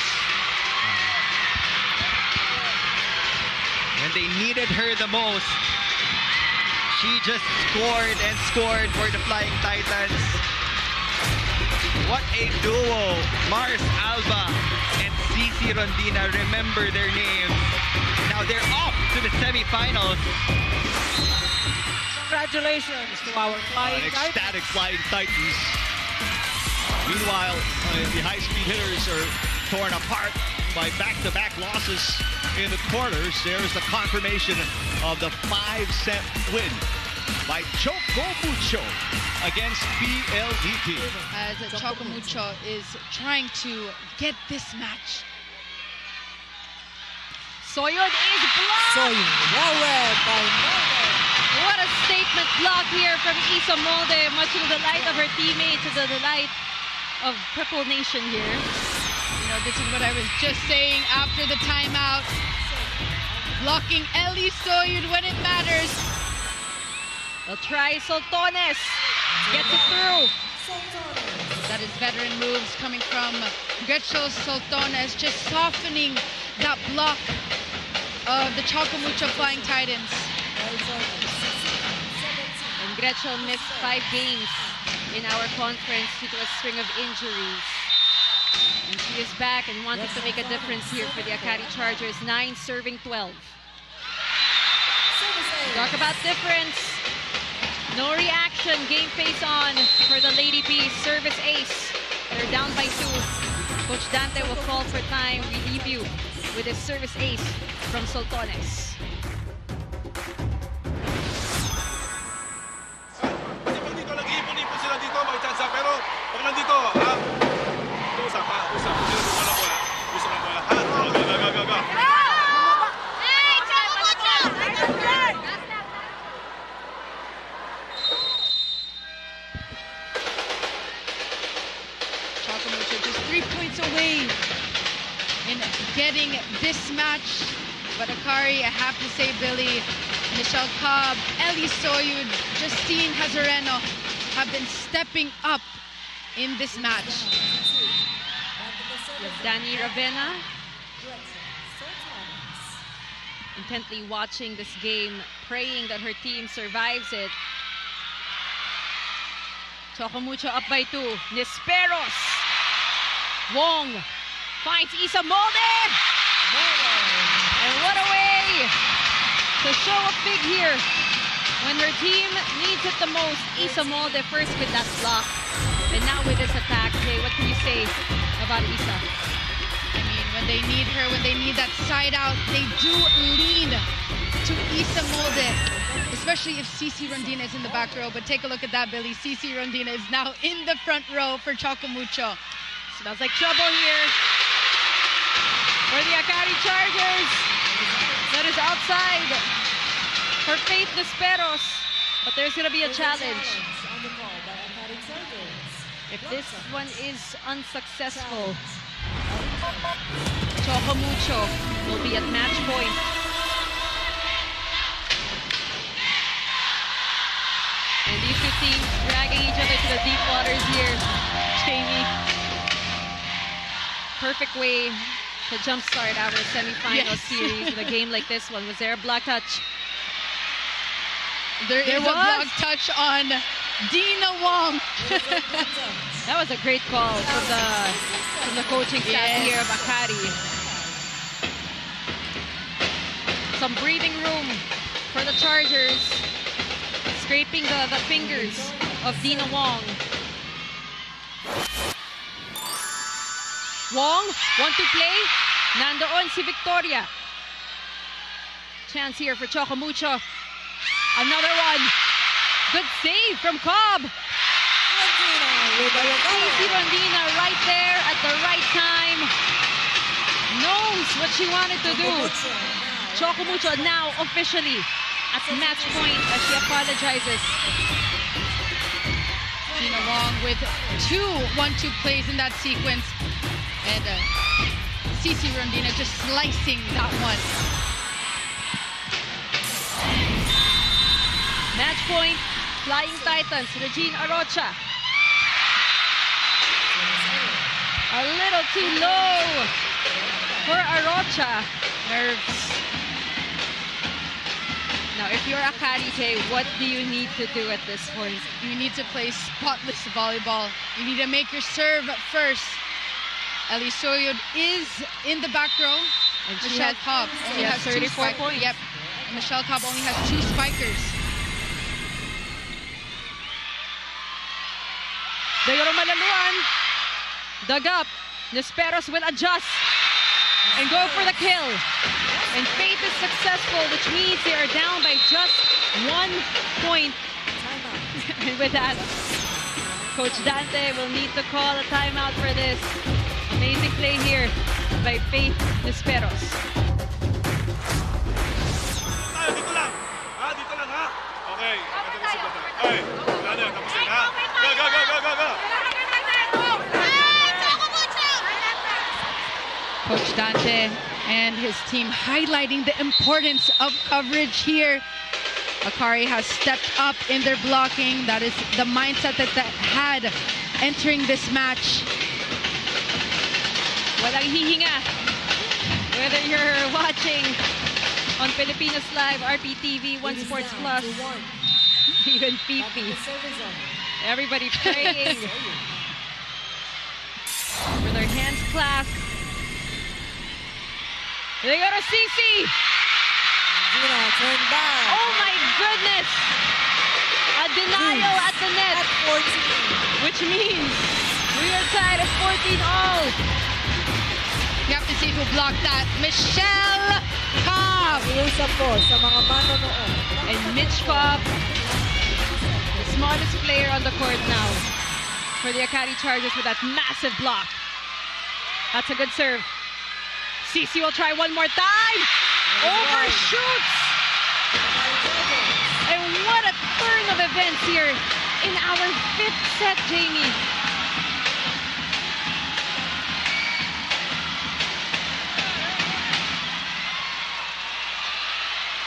When they needed her the most, she just scored for the Flying Titans. What a duo. Mars Alba and CC Rondina, remember their names. Now they're off to the semifinals. Congratulations to our Flying Titans. Ecstatic Flying Titans. Meanwhile, the high-speed hitters are torn apart by back-to-back losses in the quarters. There's the confirmation of the 5-set win by Choco Mucho against PLDT. As Choco Mucho is trying to get this match. Soyun is blocked! Soyun, well read by Molde. What a statement block here from Isa Molde, much to the delight of her teammates, to the delight of Purple Nation here. You know, this is what I was just saying after the timeout. Blocking Ellie Soyun when it matters. They'll try Soltones. Gets it through. That is veteran moves coming from Gretchen Soltones, just softening that block of the Choco Mucho Flying Titans. And Gretchen missed 5 games in our conference due to a string of injuries. And she is back and wanting to make a difference here for the Akari Chargers. 9 serving 12. Talk about difference. No reaction. Game face on for the Lady Bees. Service ace. They're down by 2. Coach Dante will call for time. Relieve you with his service ace from Soltones. Nag-iipon-ipon sila dito, may chance. Pero pag nandito, usap ha? Usap. Sino buwan ang bola? Usap ang bola. Go. Choco Mucho just 3 points away in getting this match. But Akari, I have to say, Billy, Michelle Cobb, Ellie Soyun, Justine Hazareno have been stepping up in this match. Dani Ravenna intently watching this game, praying that her team survives it. Choco Mucho up by 2. Nisperos. Wong finds Isa Molde. And what a way to show a big here when her team needs it the most. Isa Molde first with that block, and now with this attack. Jay, what can you say about Isa? I mean, when they need her, when they need that side out, they do lean to Isa Molde, especially if CC Rondina is in the back row. But take a look at that, Billy. CC Rondina is now in the front row for Choco Mucho. Smells like trouble here for the Akari Chargers. That is outside for Faith Nisperos, but there's going to be a challenge. If this one is unsuccessful, Choco Mucho will be at match point. teams dragging each other to the deep waters here. Jamie. Perfect way to jumpstart our semifinal series with a game like this one. Was there a block touch? There is a block touch on Dina Wong. That was a great call from the coaching staff here of Akari. Some breathing room for the Chargers. Scraping the fingers of Dina Wong. Wong, want to play. Nandoon si Victoria. Chance here for Choco Mucho. Another one. Good save from Cobb. Easy Rondina right there at the right time. Knows what she wanted to do. Choco Mucho now officially at match point as she apologizes. Dina Wong with 2 1-2 plays in that sequence. And Cici Rondina just slicing that one. Match point, Flying Titans, Regine Arocha. A little too low for Arocha. Nerves. Now, if you're Akari, what do you need to do at this point? You need to play spotless volleyball. You need to make your serve first. Elisoyod is in the back row. And Michelle Cobb only has 34 points. Yep. And Michelle Cobb only has 2 spikers. Degoro Malaluan. Dug up. Nesperos will adjust and go for the kill. And Faith is successful, which means they are down by just 1 point. And with that, Coach Dante will need to call a timeout for this. Amazing play here by Faith Nesperos. Dito lang. Dito lang, ha? Okay. Okay. Tapusin, ha? Go. Coach Dante and his team highlighting the importance of coverage here. Akari has stepped up in their blocking. That is the mindset that they had entering this match. Walang hihinga. Whether you're watching on Filipinos Live, RPTV, One Sports Plus, even Fifi. Everybody praying with their hands clasped. They go to Cici. Oh my goodness! A denial at the net, which means we are tied at 14-all. You have to see who blocked that. Michelle Cobb. And Mitch Cobb, the smallest player on the court now for the Akari Chargers with that massive block. That's a good serve. Cici will try one more time. Overshoots. And what a turn of events here in our 5th set, Jamie.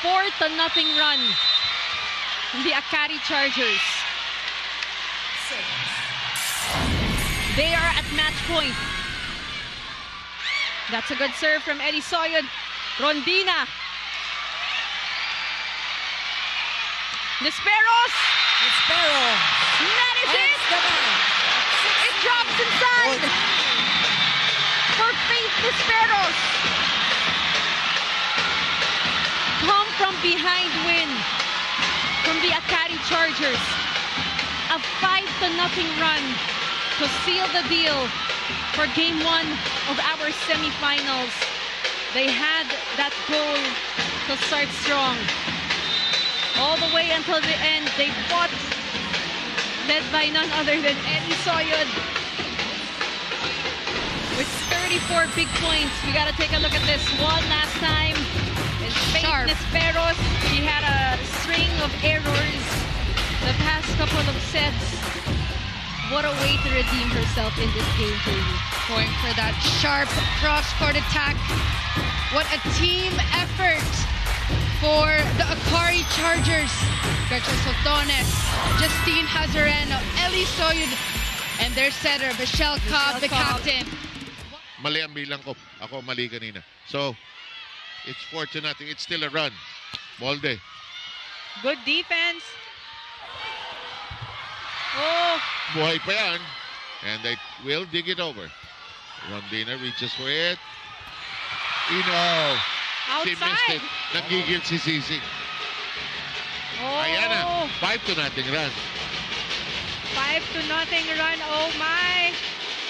Fourth to nothing run from the Akari Chargers. They are at match point. That's a good serve from Elisoyod. Rondina. Nesperos. That is it. It drops inside for Faith Nesperos. Come from behind win from the Akari Chargers. A 5-0 run to seal the deal for game 1 of our semifinals. They had that goal to start strong. All the way until the end, they fought, led by none other than Elisoyod. With 34 big points. We got to take a look at this one last time. And Faith Nesperos, she had a string of errors the past couple of sets. What a way to redeem herself in this game, Jamie. Going for that sharp cross-court attack. What a team effort for the Akari Chargers. Gretchen Sotones, Justine Hazareno, Ellie Soyud, and their setter, Michelle Cobb, the captain. Mali ang bilang ko. Ako mali kanina. So, it's 4-0. It's still a run. Molde. Good defense. Oh. Buhay pa yan. And they will dig it over. Rondina reaches for it. She missed it. Nagigil si Sisi. Oh. Ayan na. 5-0 run. 5-0 run. Oh my.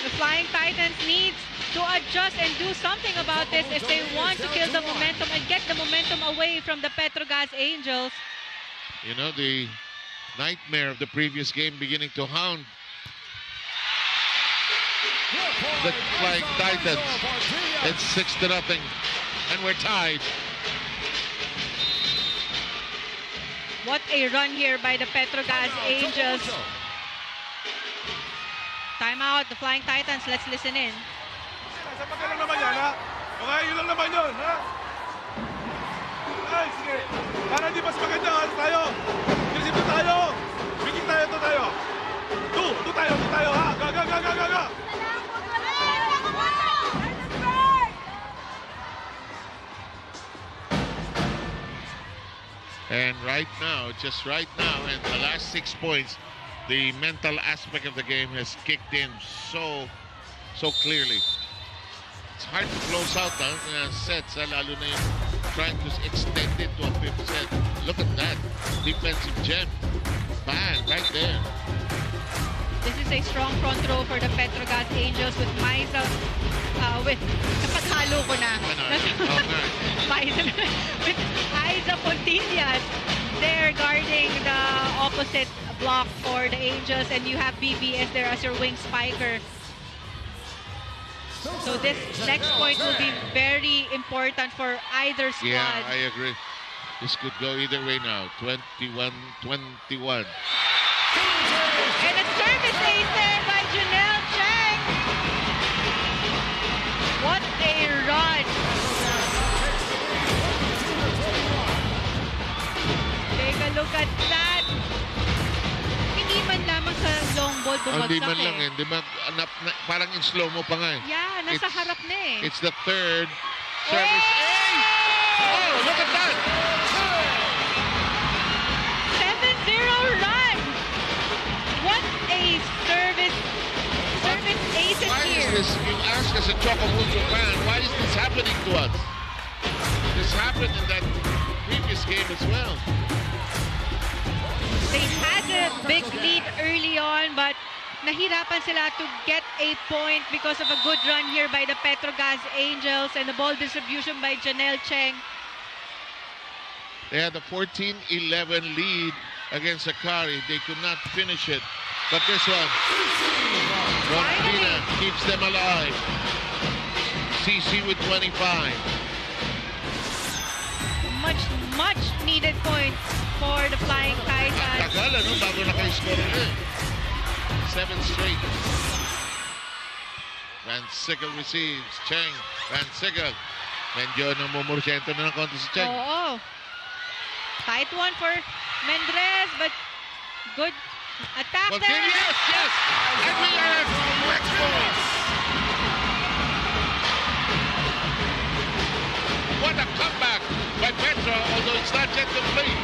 The Flying Titans needs to adjust and do something about this if they want to kill the momentum and get the momentum away from the Petro Gazz Angels. You know, the nightmare of the previous game beginning to hound the Flying Titans. It's 6-0 and we're tied. What a run here by the Petro Gazz Angels. Timeout, the Flying Titans. Let's listen in. Sapat lang naman yan, ha? Okay, yun lang naman yun, ha? Ay, sige. Para di mas maganda, ano tayo? Kilisip tayo. Biging tayo, ito tayo. Ito tayo, ha? Ga. And just right now, and the last 6 points, the mental aspect of the game has kicked in so clearly. It's hard to close out sets, lalo na yung trying to extend it to a 5th set. Look at that defensive gem. Bang, right there. This is a strong front row for the Petro Gazz Angels with Maisa, napaghalo ko na. With Aiza Fontillas there guarding the opposite block for the Angels, and you have BBS there as your wing spiker. So this next point will be very important for either squad. Yeah, I agree. This could go either way now. 21-21. And a service ace there by Janelle Cheng. What a run. Take a look at that. Hindi man lamang sa long ball bumagsak Hindi man lang Di ba? Parang in slow-mo pa nga Yeah, nasa harap na It's the third service ace. Oh, look at that. 7-0 run. What a service ace here. You ask as a Choco Mucho fan, why is this happening to us? This happened in that previous game as well. They had a big lead early on, but nahirapan sila to get a point because of a good run here by the Petro Gazz Angels and the ball distribution by Janelle Cheng. They had a 14-11 lead against Akari. They could not finish it. But this one, Ronaldina keeps them alive. CC with 25. Much needed points for the Flying Titans. Tagal, bago naka-score ulit. 7 straight. Van Sickle receives. Cheng. Van Sickle. Medyo namumursyento na ng konti si Cheng. Oo. Tight one for Mendrez, but good attack there. Yes. And we are at next point. What a comeback by Petro, although it's not yet complete.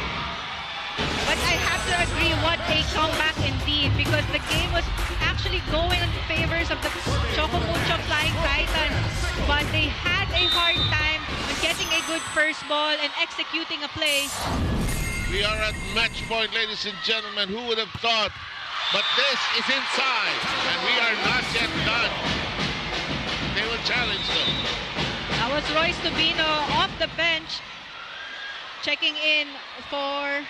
But I have to agree, what a comeback indeed, because the game was actually going in favors of the Choco Mucho Flying Titans, but they had a hard time getting a good first ball and executing a play. We are at match point, ladies and gentlemen. Who would have thought? But this is inside, and we are not yet done. They will challenge them. That was Royce Tubino off the bench, checking in for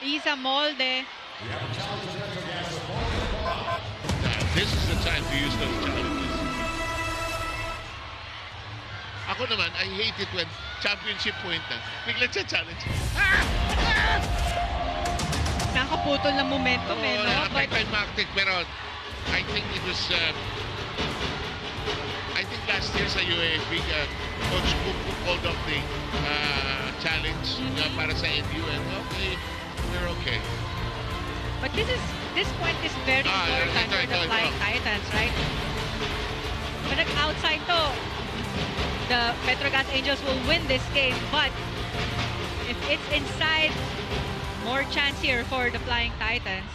Isa Molde. This is the time to use those challenges. Ako naman, I hate it when championship point na. Biglang siya challenge. Nakaputol ng momentum no? Anticlimactic, pero I think it was, I think last year sa UAP, Coach Cook called off the challenge para sa NU, and okay, we're okay. But this point is very important for the Flying Titans, right? But outside to, the Petro Gazz Angels will win this game, but if it's inside, more chance here for the Flying Titans.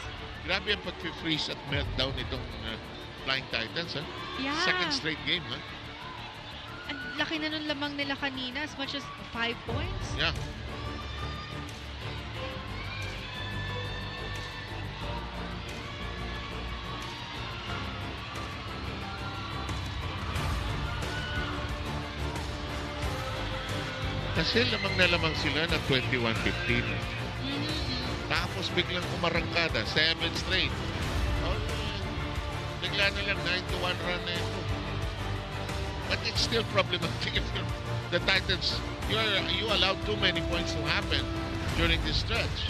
Grabe ang pag-freeze at meltdown itong Flying Titans, ha? Yeah. Second straight game, ha? Ang laki na nung lamang nila kanina, as much as 5 points. Yeah. Kasi lamang sila na 21-15. Tapos biglang kumarangkada, 7 straight. Oh, bigla na lang 9-1 run na ito. But it's still problematic if the Titans, you allowed too many points to happen during this stretch.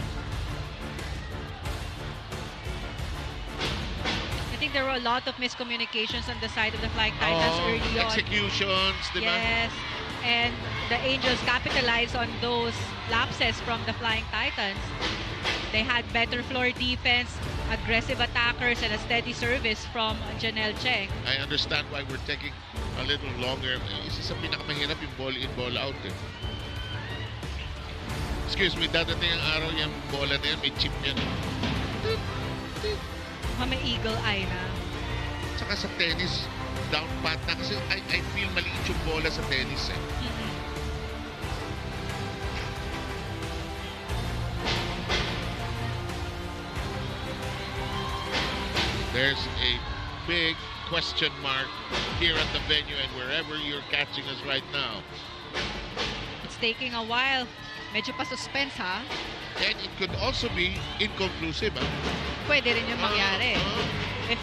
I think there were a lot of miscommunications on the side of the Flying Titans early on. Executions, diba? Yes, and the Angels capitalized on those lapses from the Flying Titans. They had better floor defense, aggressive attackers, and a steady service from Janelle Cheng. I understand why we're taking a little longer. Isa sa pinakamahirap yung ball in, ball out. Excuse me, dadating ang araw yung bola na yan, may chip yan. May eagle eye na. Tsaka sa tennis, down pat na. Kasi I feel maliit yung bola sa tennis eh. There's a big question mark here at the venue and wherever you're catching us right now. It's taking a while. Medyo pa suspense, ha? And it could also be inconclusive, ha? Pwede rin yung mangyari. If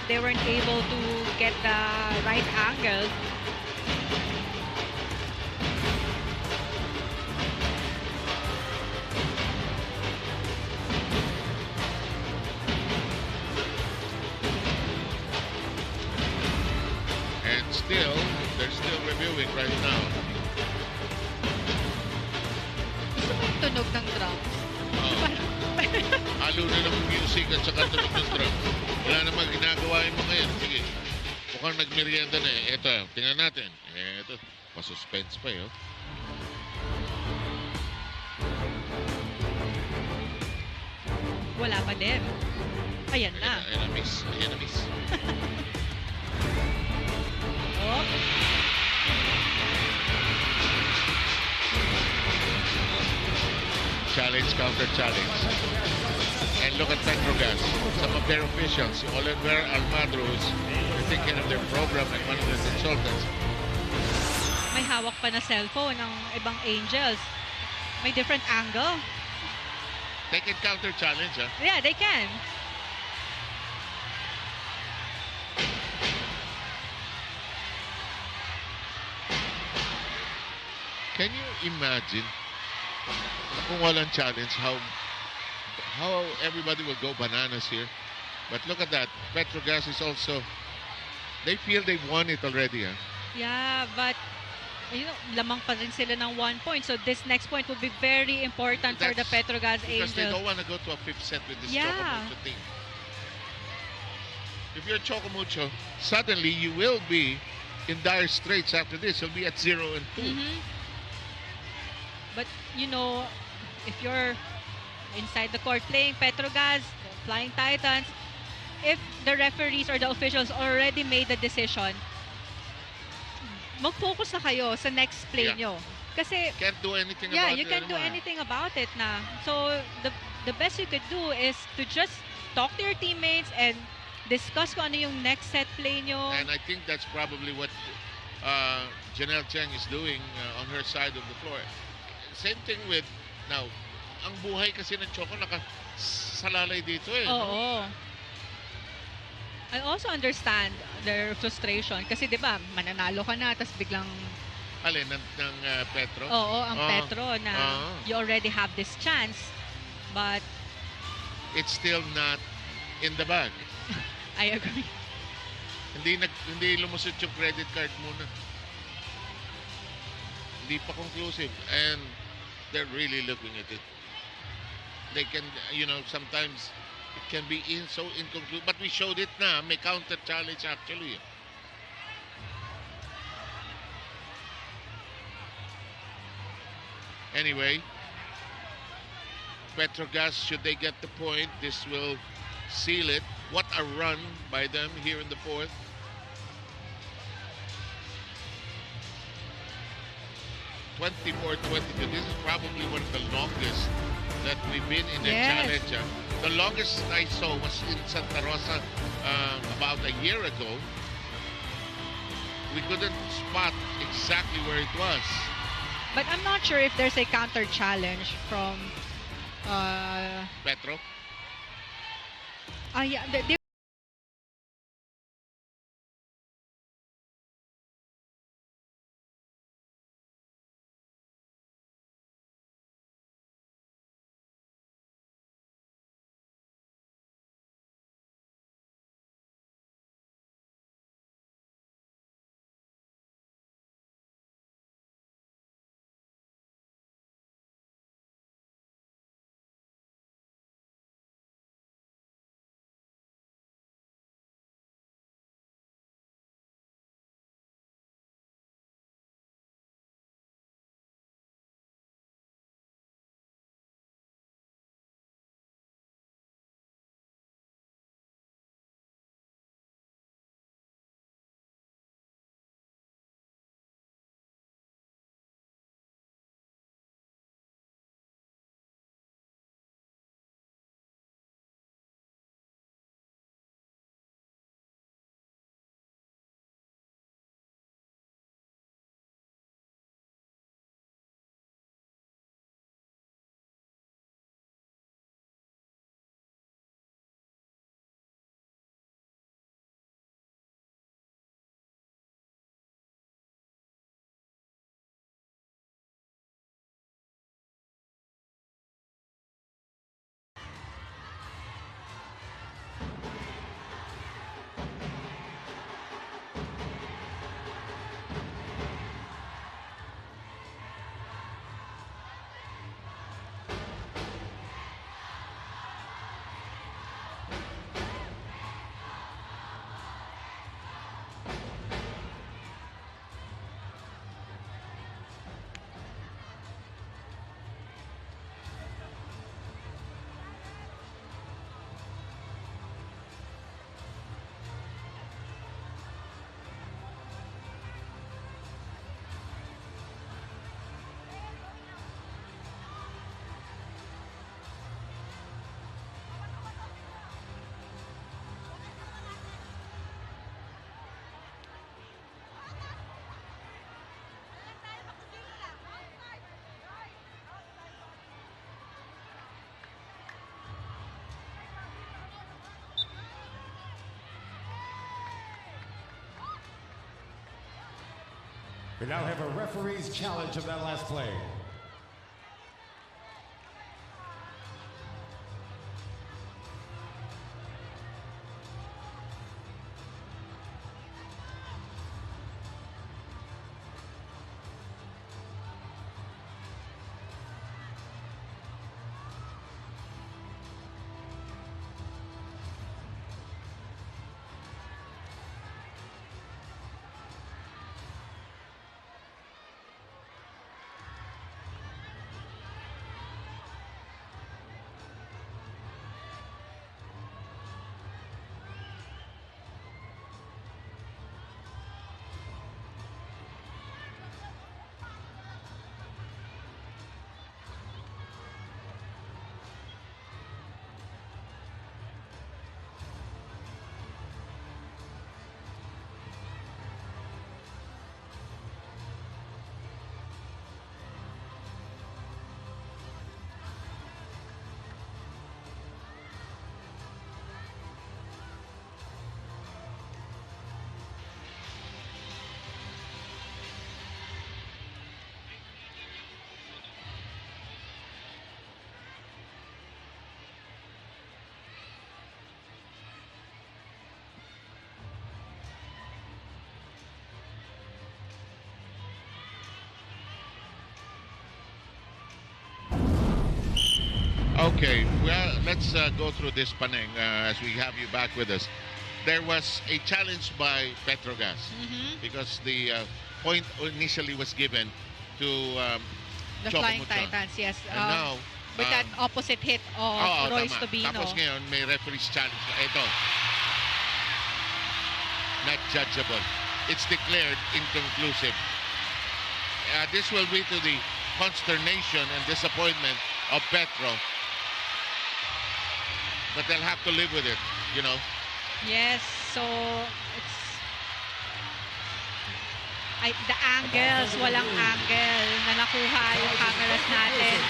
they weren't able to get the right angle. They're still reviewing right now. Gusto mong tunog ng drums? Halo na ng music at saka tunog ng drums. Wala namang ginagawa yung mga yan. Sige, mukhang nagmerienda na eh. Ito, tingnan natin. Ito, pa-suspense pa eh. Wala pa din. Ayan na. Ayan na, miss. Ayan na, miss. Challenge, counter challenge. And look at Petro Gazz. Some of their officials, Oliver Almadros, they're taking of their program and one of their consultants. May hawak pa na cellphone ng ibang Angels. May different angle. They can counter challenge, huh? Yeah, they can. Can you imagine kung walang challenge, how everybody will go bananas here? But look at that. Petro Gazz is also, they feel they've won it already. Huh? Yeah, but lamang pa rin sila ng 1 point. So this next point will be very important for the Petro Gazz Angels. Because they don't want to go to a fifth set with this Choco Mucho team. If you're Choco Mucho, suddenly you will be in dire straits after this. You'll be at 0-2. But, if you're inside the court playing Petro Gazz, Flying Titans, if the referees or the officials already made the decision, mag-focus na kayo sa next play nyo. Kasi, can't do anything about it. You can't do anything about it na. So, the best you could do is to just talk to your teammates and discuss kung ano yung next set play nyo. And I think that's probably what Janelle Cheng is doing on her side of the floor. Same thing with, now, ang buhay kasi ng Choco nakasalalay dito eh. Oo. I also understand their frustration. Kasi di ba, mananalo ka na, tapos biglang... Alin, ng Petro? Oo, ang Petro na you already have this chance, but... It's still not in the bag. I agree. Hindi lumusot yung credit card muna. Hindi pa conclusive. And they're really looking at it. They can, sometimes it can be so inconclusive. But we showed it na. May counter challenge actually. Anyway, Petro Gazz, should they get the point, this will seal it. What a run by them here in the fourth. (24-22). This is probably one of the longest that we've been in the challenge. The longest I saw was in Santa Rosa about a year ago. We couldn't spot exactly where it was. But I'm not sure if there's a counter challenge from Petro? Yeah, We now have a referee's challenge of that last play. Okay, well, let's go through this, Paneng, as we have you back with us. There was a challenge by Petro Gazz because the point initially was given to the Choco Flying Mucho. Titans, yes. And now, with that opposite hit of Royce tama. Tobino. Tapos ngayon, may referee's challenge. Ito. Not judgeable. It's declared inconclusive. This will be to the consternation and disappointment of Petro. But they'll have to live with it, you know. Yes, so it's the angles, walang angle na nakuha yung cameras natin.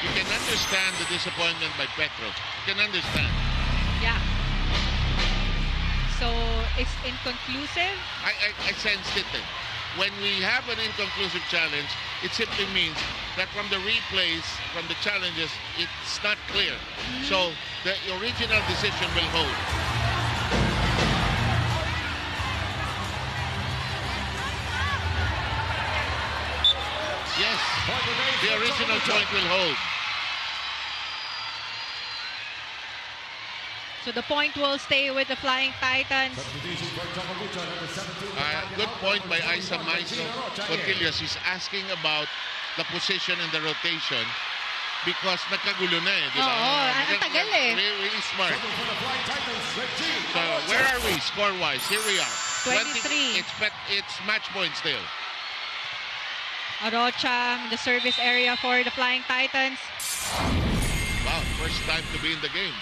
You can understand the disappointment by Petro. You can understand. Yeah. So it's inconclusive. I sensed it. When we have an inconclusive challenge, it simply means that from the replays, from the challenges, it's not clear. So the original decision will hold. Yes, the original point will hold. So the point will stay with the Flying Titans. Good point by Isa Maiso Cortilias. He's asking about the position and the rotation because nagkagulo na eh, di ba? Oo, ang tagal eh. Really smart. So where are we score-wise? Here we are. 23. It's match point still. Arocha, the service area for the Flying Titans. Wow, first time to be in the game.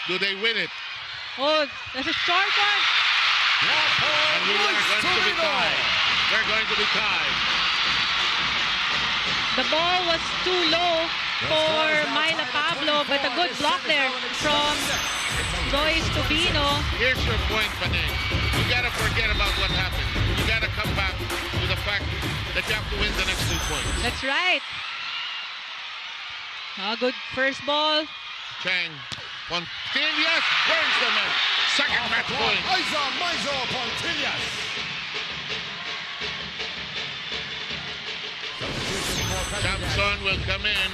Do they win it? Oh, that's a short one. And we are going to be tied. They're going to be tied. The ball was too low for Myla Pablo, but a good block there from Royce Tobino. Here's your point, Panay. You got to forget about what happened. You got to come back to the fact that you have to win the next 2 points. That's right. A good first ball. Chang. Pontillas wins the match. Second match point. Isa Maiso Pontillas. Samson will come in.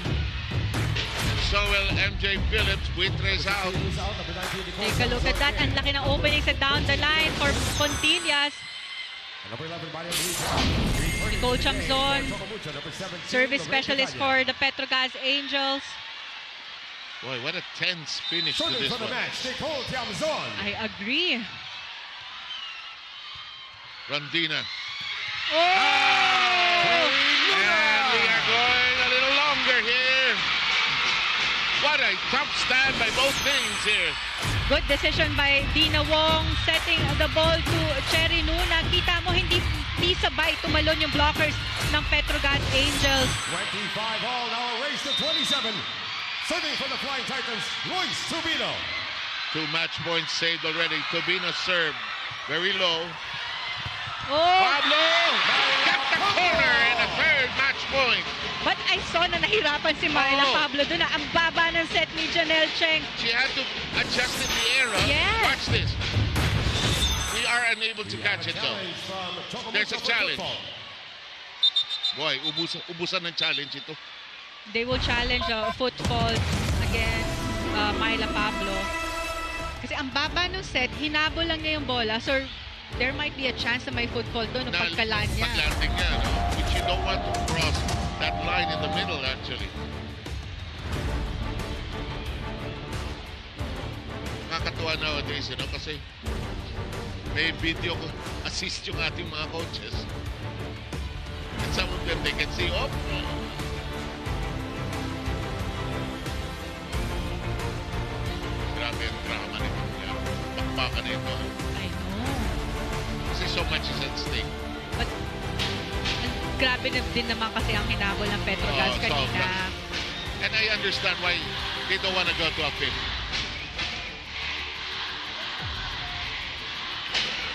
And so will MJ Phillips. Buitres out. Take a look at that. Ang laki ng openings at down the line for Pontillas. Nicole Chamzon, service specialist for the Petro Gazz Angels. Boy, what a tense finish to this one. I agree. Rondina. Oh! And we are going a little longer here. What a tough stand by both teams here. Good decision by Dina Wong, setting the ball to Chery Nuna. Kita mo, hindi sabay tumalon yung blockers ng Petro Gazz Angels. 25 all, now a race to 27. Serving for the Flying Titans, Royce Tobino. 2 match points saved already. Tobino served very low. Oh! Pablo got the corner and a third match point. But I saw na nahirapan si Myla Pablo doon na ang baba ng set ni Janelle Cheng. She had to adjust in the air. Yes. Watch this. We are unable to catch it though. There's a challenge. Boy, ubusan ng challenge ito. They will challenge footfall against Myla Pablo. Kasi ang baba ng set, hinabol lang niya yung bola. So, there might be a chance na may footfall doon ng pagkalan niya. Paglanding niya, no? Which you don't want to cross that line in the middle, actually. Nakakatuwa nowadays, you know, kasi may video assist yung ating mga coaches. And some of them, they can see, oh, grabe ang drama nito. Bakbakan nito. I know. Kasi so much is at stake. But, grabe na din naman kasi ang hinabol ng Petro Gazz kanina. And I understand why they don't want to go to a fifth.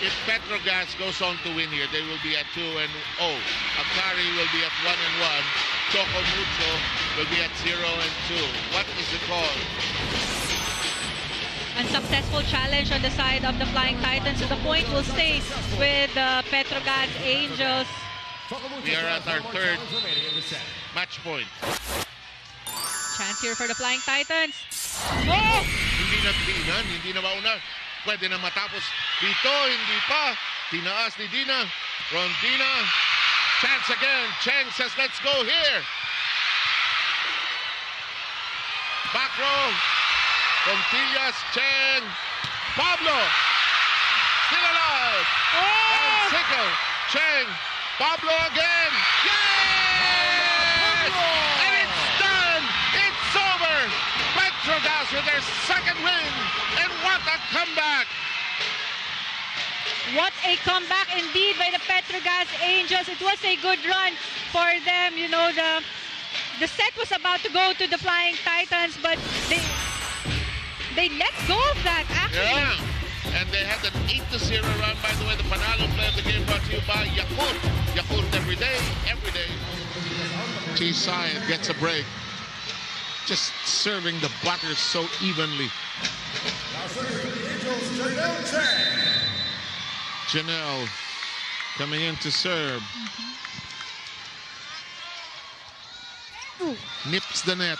If Petro Gazz goes on to win here, they will be at 2-0. Akari will be at 1-1. Choco Mucho will be at 0-2. What is the call? unsuccessful challenge on the side of the Flying Titans. So the point will stay with the Petro Gazz Angels. We are at our third match point. Chance here for the Flying Titans. Oh! Hindi na tinan, hindi na mauna. Pwede na matapos dito, hindi pa. Tinaas ni Dina. Rondina. Chance again. Cheng says, let's go here. Back row. Contillas, Cheng. Pablo. Still alive. And Cignal. Cheng. Pablo again. Yes! And it's done. It's over. Petro Gazz with their second win. And what a comeback. What a comeback indeed by the Petro Gazz Angels. It was a good run for them. You know, the set was about to go to the Flying Titans, but they let go of that, actually. Yeah, and they had an 8-0 run. By the way, the Panalo play of the game brought to you by Yakult. Yakult every day, every day. Chisaya gets a break. Just serving the butter so evenly. Janelle coming in to serve. Nips the net.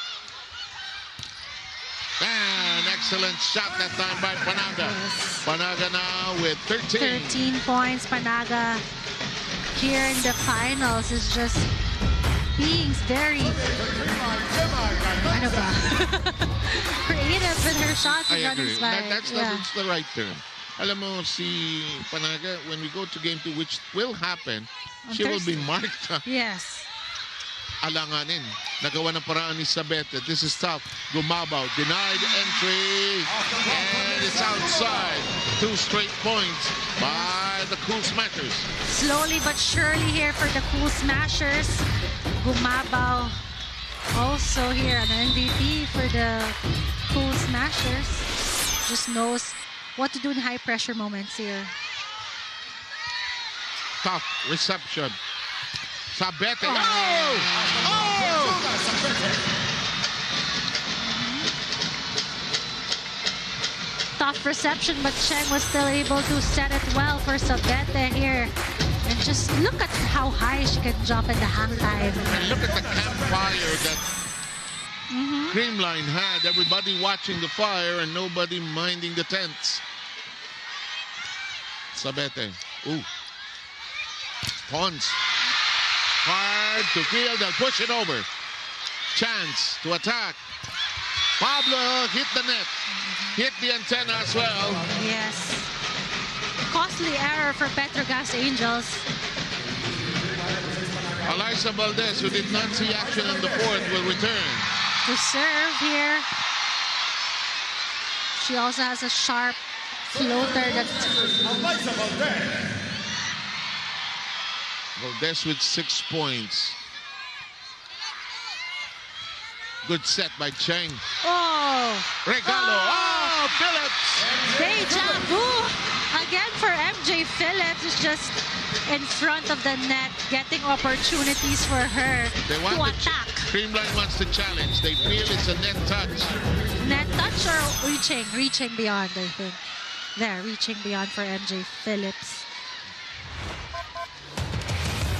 And excellent shot that time by Panaga. Panaga now with 13. 13 points. Panaga here in the finals is just being very creative with her shots and I agree. running That's the right term. Alam mo, si Panaga, when we go to game 2, which will happen, she will be marked. Yes. Alanganin. Nagawa ng paraan ni Sabete. This is tough. Gumabaw. Denied entry. And it's outside. 2 straight points by the Cool Smashers. Slowly but surely here for the Cool Smashers. Gumabaw also here an MVP for the Cool Smashers. Just knows what to do in high pressure moments here. Tough reception. Sabete. Tough reception, but Cheng was still able to set it well for Sabete here. And just look at how high she can jump in the hang time. And look at the campfire that Creamline had. Everybody watching the fire and nobody minding the tents. Sabete. Ooh. Pons. Hard to feel. They'll push it over. Chance to attack. Pablo hit the net. Hit the antenna as well. Yes. Costly error for Petro Gazz Angels. Eliza Valdez, who did not see action in the fourth, will return. To serve here. She also has a sharp floater that... Valdez with 6 points. Good set by Cheng. Oh! Regalo. Oh, Phillips! Deja vu! Again for MJ Phillips is just in front of the net, getting opportunities for her They want to attack. Creamline wants to challenge. They feel it's a net touch. Net touch or reaching beyond, I think. There, reaching beyond for MJ Phillips.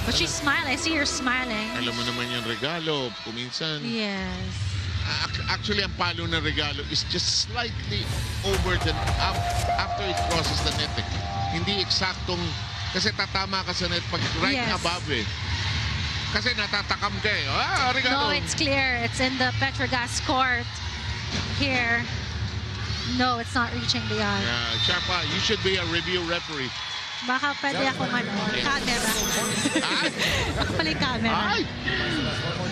But she's smiling. I see her smiling. Alam mo naman yung regalo, kuminsan. Yes. Actually, ang palo ng regalo is just slightly over the after it crosses the net. Hindi eksaktong, kasi tatama ka sa net pag right above eh. Kasi natatakam ka eh. Ah, regalo. No, it's clear. It's in the Petro Gazz court here. No, it's not reaching beyond. Yeah, Sharpa, you should be a review referee. Baka pwede akong camera. Ako pala yung camera.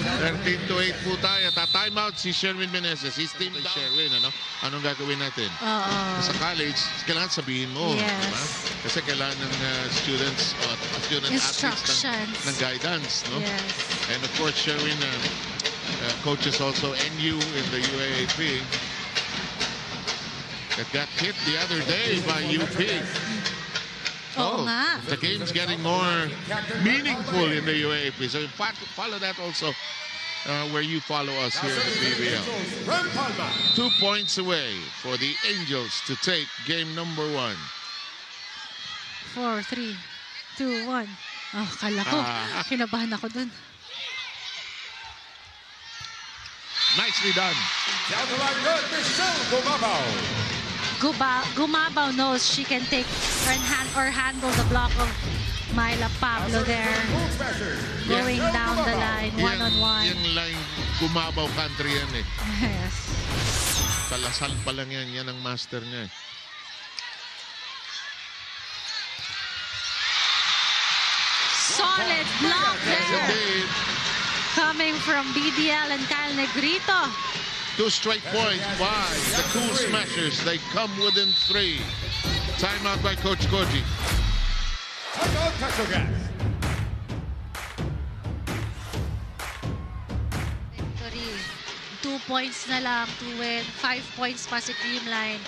13-8 po tayo. Ta-time out si Sherwin Meneses. He's team by Sherwin. Anong gagawin natin? Sa college, kailangan sabihin mo. Yes. Diba? Kasi kailangan ng students o student athletes ng guidance. No? Yes. And of course, Sherwin coaches also NU in the UAAP. That got hit the other day by UP. The game's getting more meaningful in the UAAP. So follow that also where you follow us here in the PVL. 2 points away for the Angels to take game number 1. 4, 3, 2, 1. Oh, kala ko. Kinabahan ako dun. Nicely done. Gumabaw knows she can take or handle the block of Myla Pablo there. Going down the line, one-on-one. Yung line, Gumabaw country yan eh. Yes. Kalasal pa lang yan. Yan ang master niya eh. Solid block there. Coming from BDL and Kyle Negrito. 2 straight points by the Cool Smashers. They come within 3. Timeout by Coach Koji. Petro Gazz. Victory. 2 points na lang to win. 5 points pa si Creamline.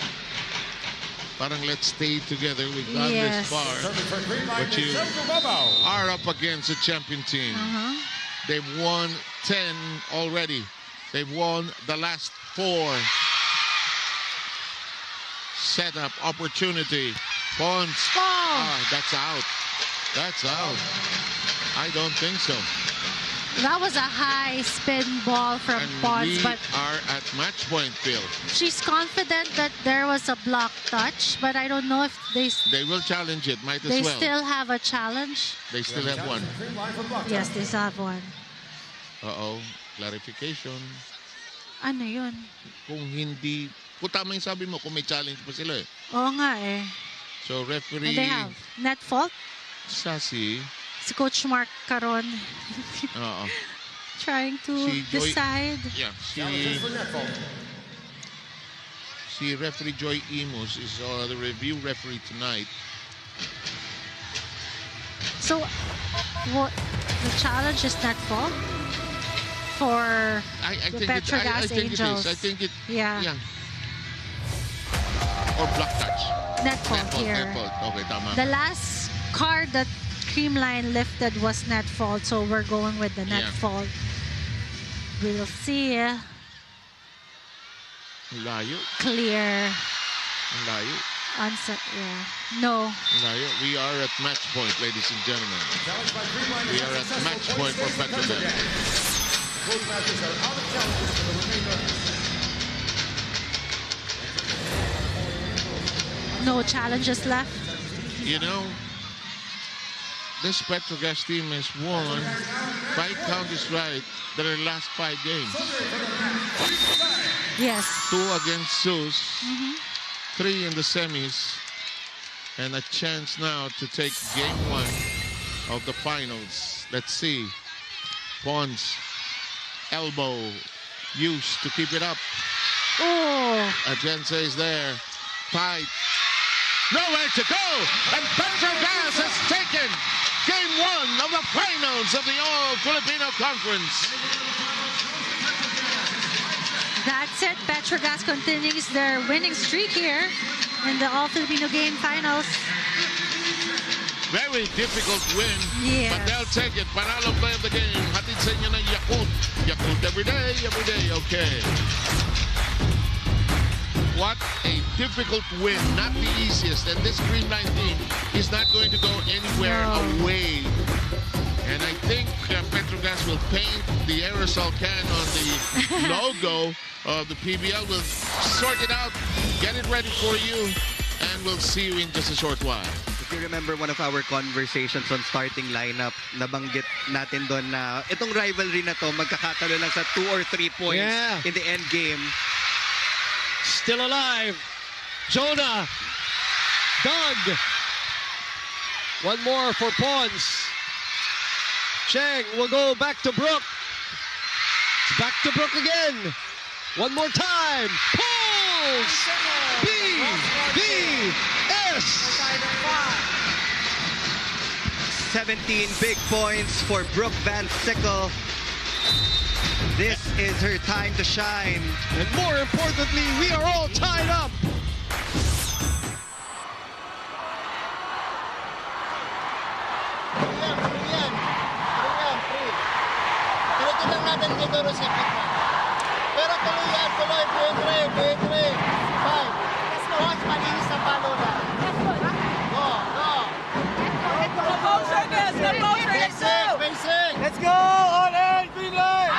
Parang let's stay together. We've gone this far. But you are up against a champion team. They've won 10 already. They've won the last 4. Set up opportunity. Pons. That's out. That's out. I don't think so. That was a high spin ball from Pons, but we are at match point, Phil. She's confident that there was a block touch, but I don't know if they will challenge it. Might as they well. They still have a challenge. They still have one. Yes, they still have one. Clarification. Ano yun? Kung hindi, kung tama yung sabi mo, kung may challenge pa sila eh. Oo nga eh. So referee. And they have net fault. Si Coach Mark Caron. Trying to decide. Yeah, si referee Joy Imus is the review referee tonight. So, what the challenge is net fault for the Petro Gazz Angels. I think it. Yeah. Or block touch. Net fault here. Net fault. Okay, tama. The last card that Creamline lifted was net fault, so we're going with the net fault. We'll see. Layo. Clear. Layo. Answer. No. Layo. We are at match point, ladies and gentlemen. We are at match point for Petro Gazz. No challenges left. You know, this Petro Gazz team has won, if I count this right, their last 5 games. Yes. 2 against Zus, 3 in the semis, and a chance now to take game 1 of the finals. Let's see. Pons, elbow, used to keep it up. Agenza is there, tight. Nowhere to go, and Petro Gazz has taken game 1 of the finals of the All-Filipino Conference. That's it. Petro Gazz continues their winning streak here in the All-Filipino Game Finals. Very difficult win, yes. But they'll take it. Panalo play of the game. Hatid sa inyo ng Yakult. Yakult every day, okay. What a difficult win, not the easiest. And this Creamline team is not going to go anywhere away. And I think Petro Gazz will paint the aerosol can on the logo of the PVL. We'll sort it out, get it ready for you, and we'll see you in just a short while. If you remember one of our conversations on starting lineup, nabanggit natin doon na itong rivalry na to magkakatalo lang sa 2 or 3 points in the end game. Still alive. Jonah. Doug. One more for Pons. Cheng will go back to Brooke. It's back to Brooke again. One more time. Pulls. BVS. 17 big points for Brooke Van Sickle. This is her time to shine. And more importantly, we are all tied up. Tinitingnan natin kay siguro second one. Pero tuloy yan, tuloy. P3. 5. Coach, malinis na palo na. Go. Basic. Let's go. All in. Creamline.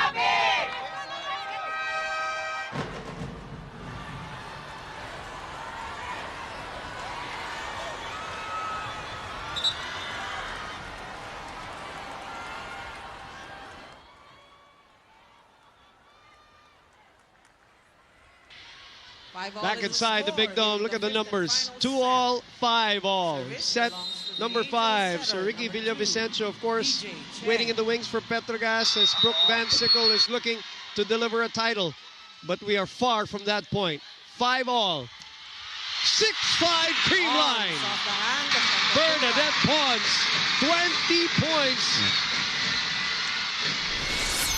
Back inside the big dome, look at the numbers. 2-all, 5-all. Set number 5. So Ricky Villavicencio, of course, waiting in the wings for Petro Gazz as Brooke Van Sickle is looking to deliver a title. But we are far from that point. 5-all. 6-5 Creamline. Bernadette Pons, 20 points.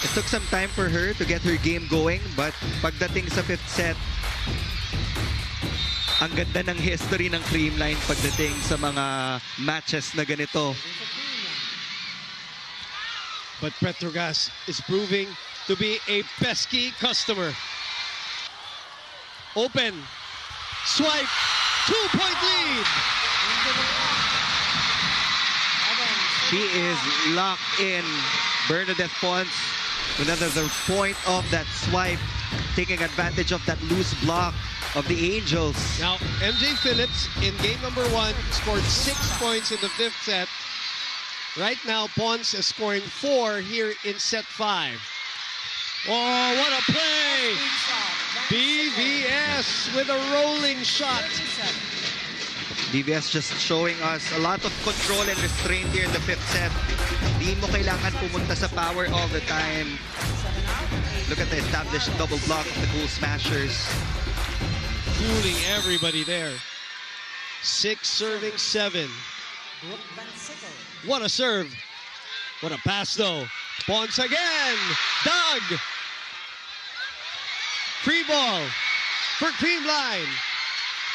It took some time for her to get her game going, but pagdating sa 5th set, ang ganda ng history ng Creamline pagdating sa mga matches na ganito. But Petro Gazz is proving to be a pesky customer. Open. Swipe. 2-point lead. She is locked in. Bernadette Pons, another point of that swipe, taking advantage of that loose block of the Angels. Now, MJ Phillips in game number 1 scored 6 points in the 5th set. Right now, Pons is scoring 4 here in set 5. Oh, what a play! BVS with a rolling shot. BVS just showing us a lot of control and restraint here in the 5th set. Di mo kailangan pumunta sa power all the time. Look at the established double block of the Cool Smashers. Fooling everybody there. 6 serving 7. What a serve. What a pass though. Pons again. Doug. Free ball for Creamline.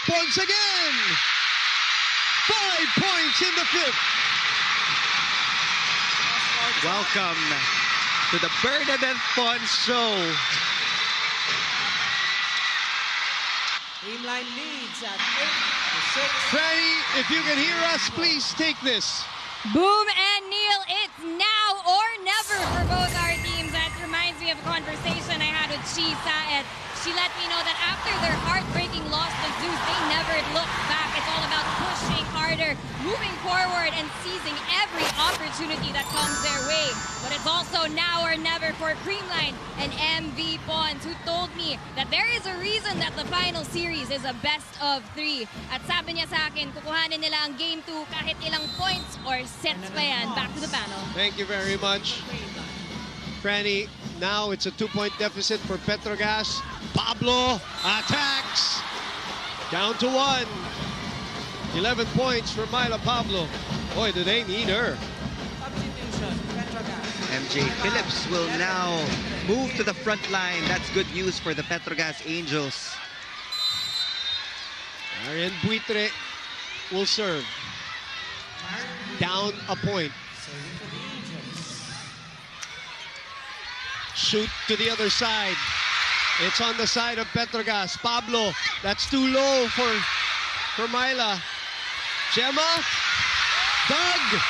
Pons again. 5 points in the 5th. Welcome to the Bernadette Pons show. Creamline leads at 8-6. Franny, if you can hear us, please take this. Boom and Neil, it's now or never for both our teams. That reminds me of a conversation I had with Chisa, and she let me know that after their heartbreaking loss to Zus, they never looked back. It's all about pushing harder, moving forward, and seizing every opportunity that comes their way. But it's also now or never for Creamline and MV Pons, who told me that there is a reason that the final series is a best of 3. At sabi niya sa akin, kukuhanin nila ang game 2 kahit ilang points or sets pa yan. Back to the panel. Thank you very much. Franny, now it's a 2-point deficit for Petro Gazz. Pablo attacks. Down to 1. 11 points for Myla Pablo. Boy, do they need her. MJ Phillips will now move to the front line. That's good news for the Petro Gazz Angels. Marian Buitre will serve. Down a point. Shoot to the other side. It's on the side of Petro Gazz. Pablo, that's too low for Myla. Gemma, Doug.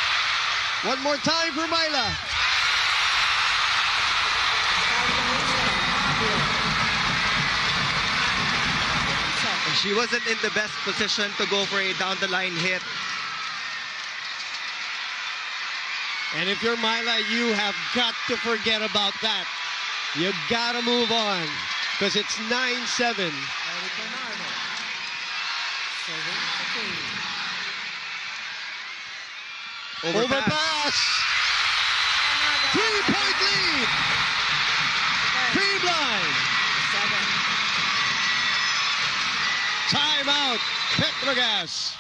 One more time for Myla. And she wasn't in the best position to go for a down-the-line hit. And if you're Myla, you have got to forget about that. You gotta move on, because it's 9-7. Overpass. 3-point lead. Creamline. Timeout. Petro Gazz.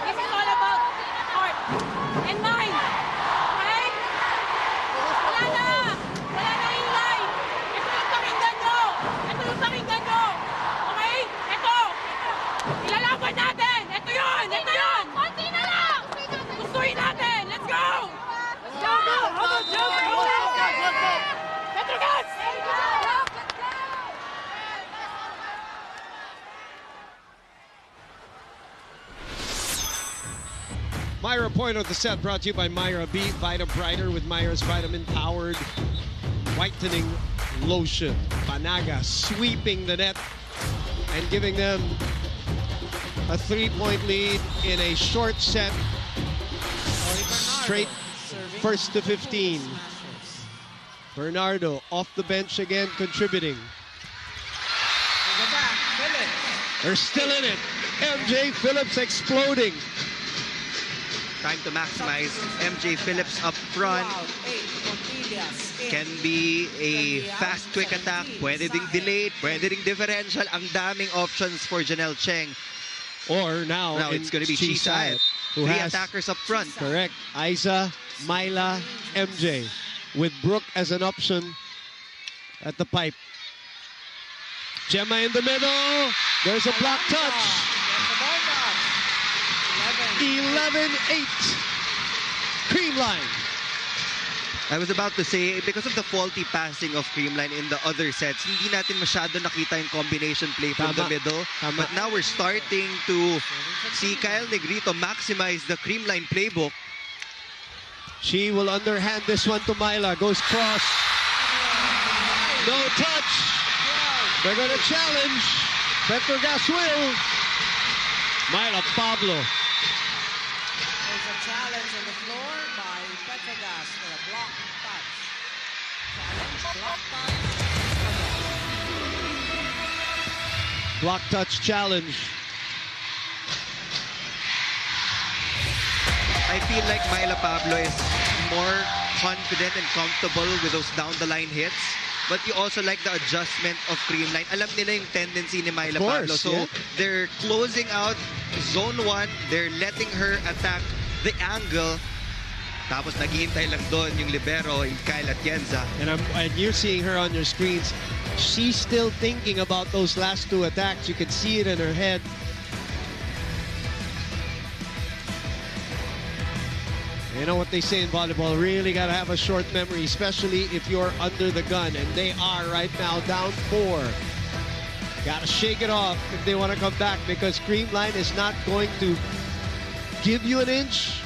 This is all about heart and mind. Okay? Wala na ilay. Ito yung pakinggan nyo. Okay? Myra point of the set brought to you by Myra B. Vita Brighter with Myra's vitamin-powered whitening lotion. Panaga sweeping the net and giving them a 3-point lead in a short set. Straight first to 15. Bernardo off the bench again, contributing. They're still in it. MJ Phillips exploding. Trying to maximize. MJ Phillips up front. Can be a fast, quick attack. Pwede ding delayed. Pwede ding differential. Ang daming options for Janelle Cheng. Or now it's going to be Chisayat. Who 3 has attackers up front. Correct. Isa, Myla, MJ. With Brooke as an option at the pipe. Gemma in the middle. There's a block touch. 11-8. Creamline. I was about to say, because of the faulty passing of Creamline in the other sets, hindi natin masyado nakita yung combination play from the middle. But now we're starting to see Kyle Negrito maximize the Creamline playbook. She will underhand this one to Myla. Goes cross. No touch. They're going to challenge. Petro Gazz will. Myla Pablo. There's a challenge on the floor by Petro Gazz for a block touch. Block touch challenge. I feel like Myla Pablo is more confident and comfortable with those down-the-line hits. But you also like the adjustment of Creamline. Alam nila yung tendency ni Myla Pablo. So they're closing out zone 1. They're letting her attack the angle. Tapos naghihintay lang doon yung libero, yung Kyle Atienza. And you're seeing her on your screens. She's still thinking about those last 2 attacks. You can see it in her head. You know what they say in volleyball, really got to have a short memory, especially if you're under the gun. And they are right now down 4. Got to shake it off if they want to come back, because Creamline is not going to give you an inch.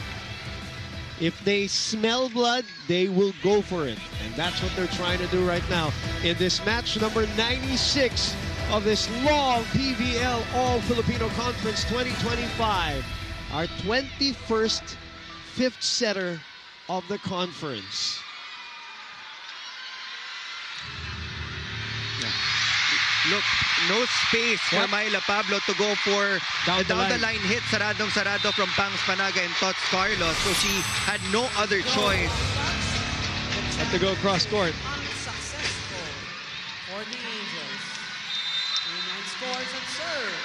If they smell blood, they will go for it. And that's what they're trying to do right now in this match number 96 of this long PVL All-Filipino Conference 2025. Our 21st 5th setter of the conference. Look, no space for Myla Pablo to go for the down-the-line hit. Saradong-sarado from Pangs Panaga and Tots Carlos. So she had no other choice. Had to go cross court. Unsuccessful for the Angels. Creamline scores and serves.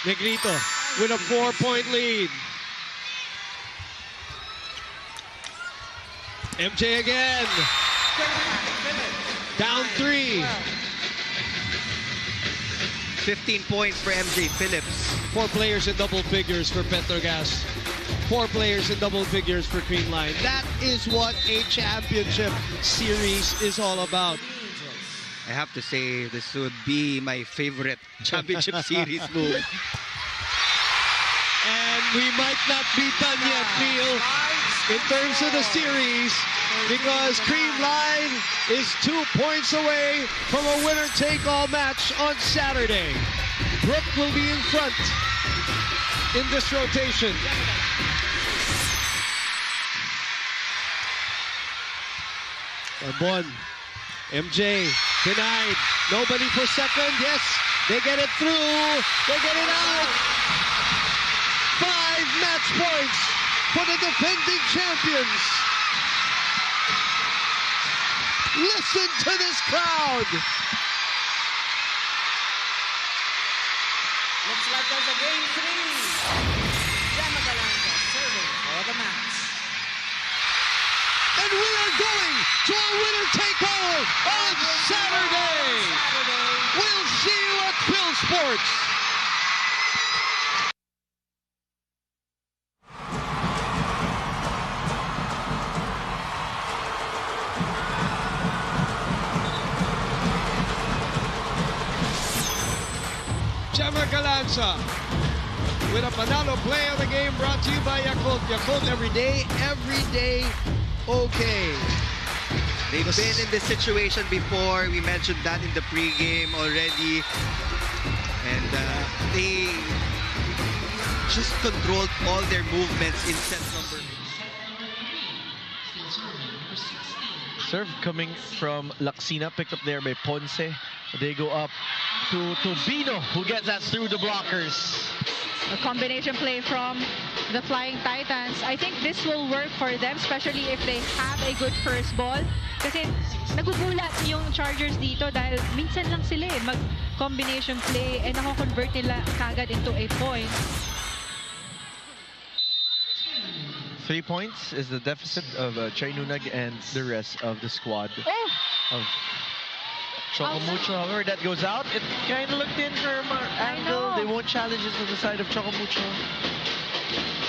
Negrito with a 4-point lead. MJ again. Down 3. 15 points for MJ Phillips. 4 players in double figures for Petro Gazz. 4 players in double figures for Creamline. That is what a championship series is all about. I have to say, this would be my favorite championship series move. And we might not be done yet, Neil, in terms of the series, because Creamline is 2 points away from a winner-take-all match on Saturday. Brooke will be in front in this rotation. Arbon, MJ, denied. Nobody for second. Yes, they get it through. They get it out. 5 match points for the defending champions. Listen to this crowd. Looks like there's a game 3. Gemma Galanga serving for the match. And we are going to a winner-take-all on Saturday. We'll see you at Phil Sports. Gemma Galanza with a Panalo play of the game brought to you by Yakult. Yakult every day, okay. They've been in this situation before. We mentioned that in the pregame already. And they just controlled all their movements in set number. Serve coming from Laxina, picked up there by Ponce. They go up to Tobino, who gets that through the blockers. A combination play from the Flying Titans. I think this will work for them, especially if they have a good first ball. Kasi nagugulat yung Chargers dito dahil minsan lang sila mag-combination play and nako-convert nila kagad into a point. 3 points is the deficit of Chery Nunag and the rest of the squad of Choco Mucho. However, that goes out. It kind of looked in for an angle. They won't challenge it to the side of Choco Mucho.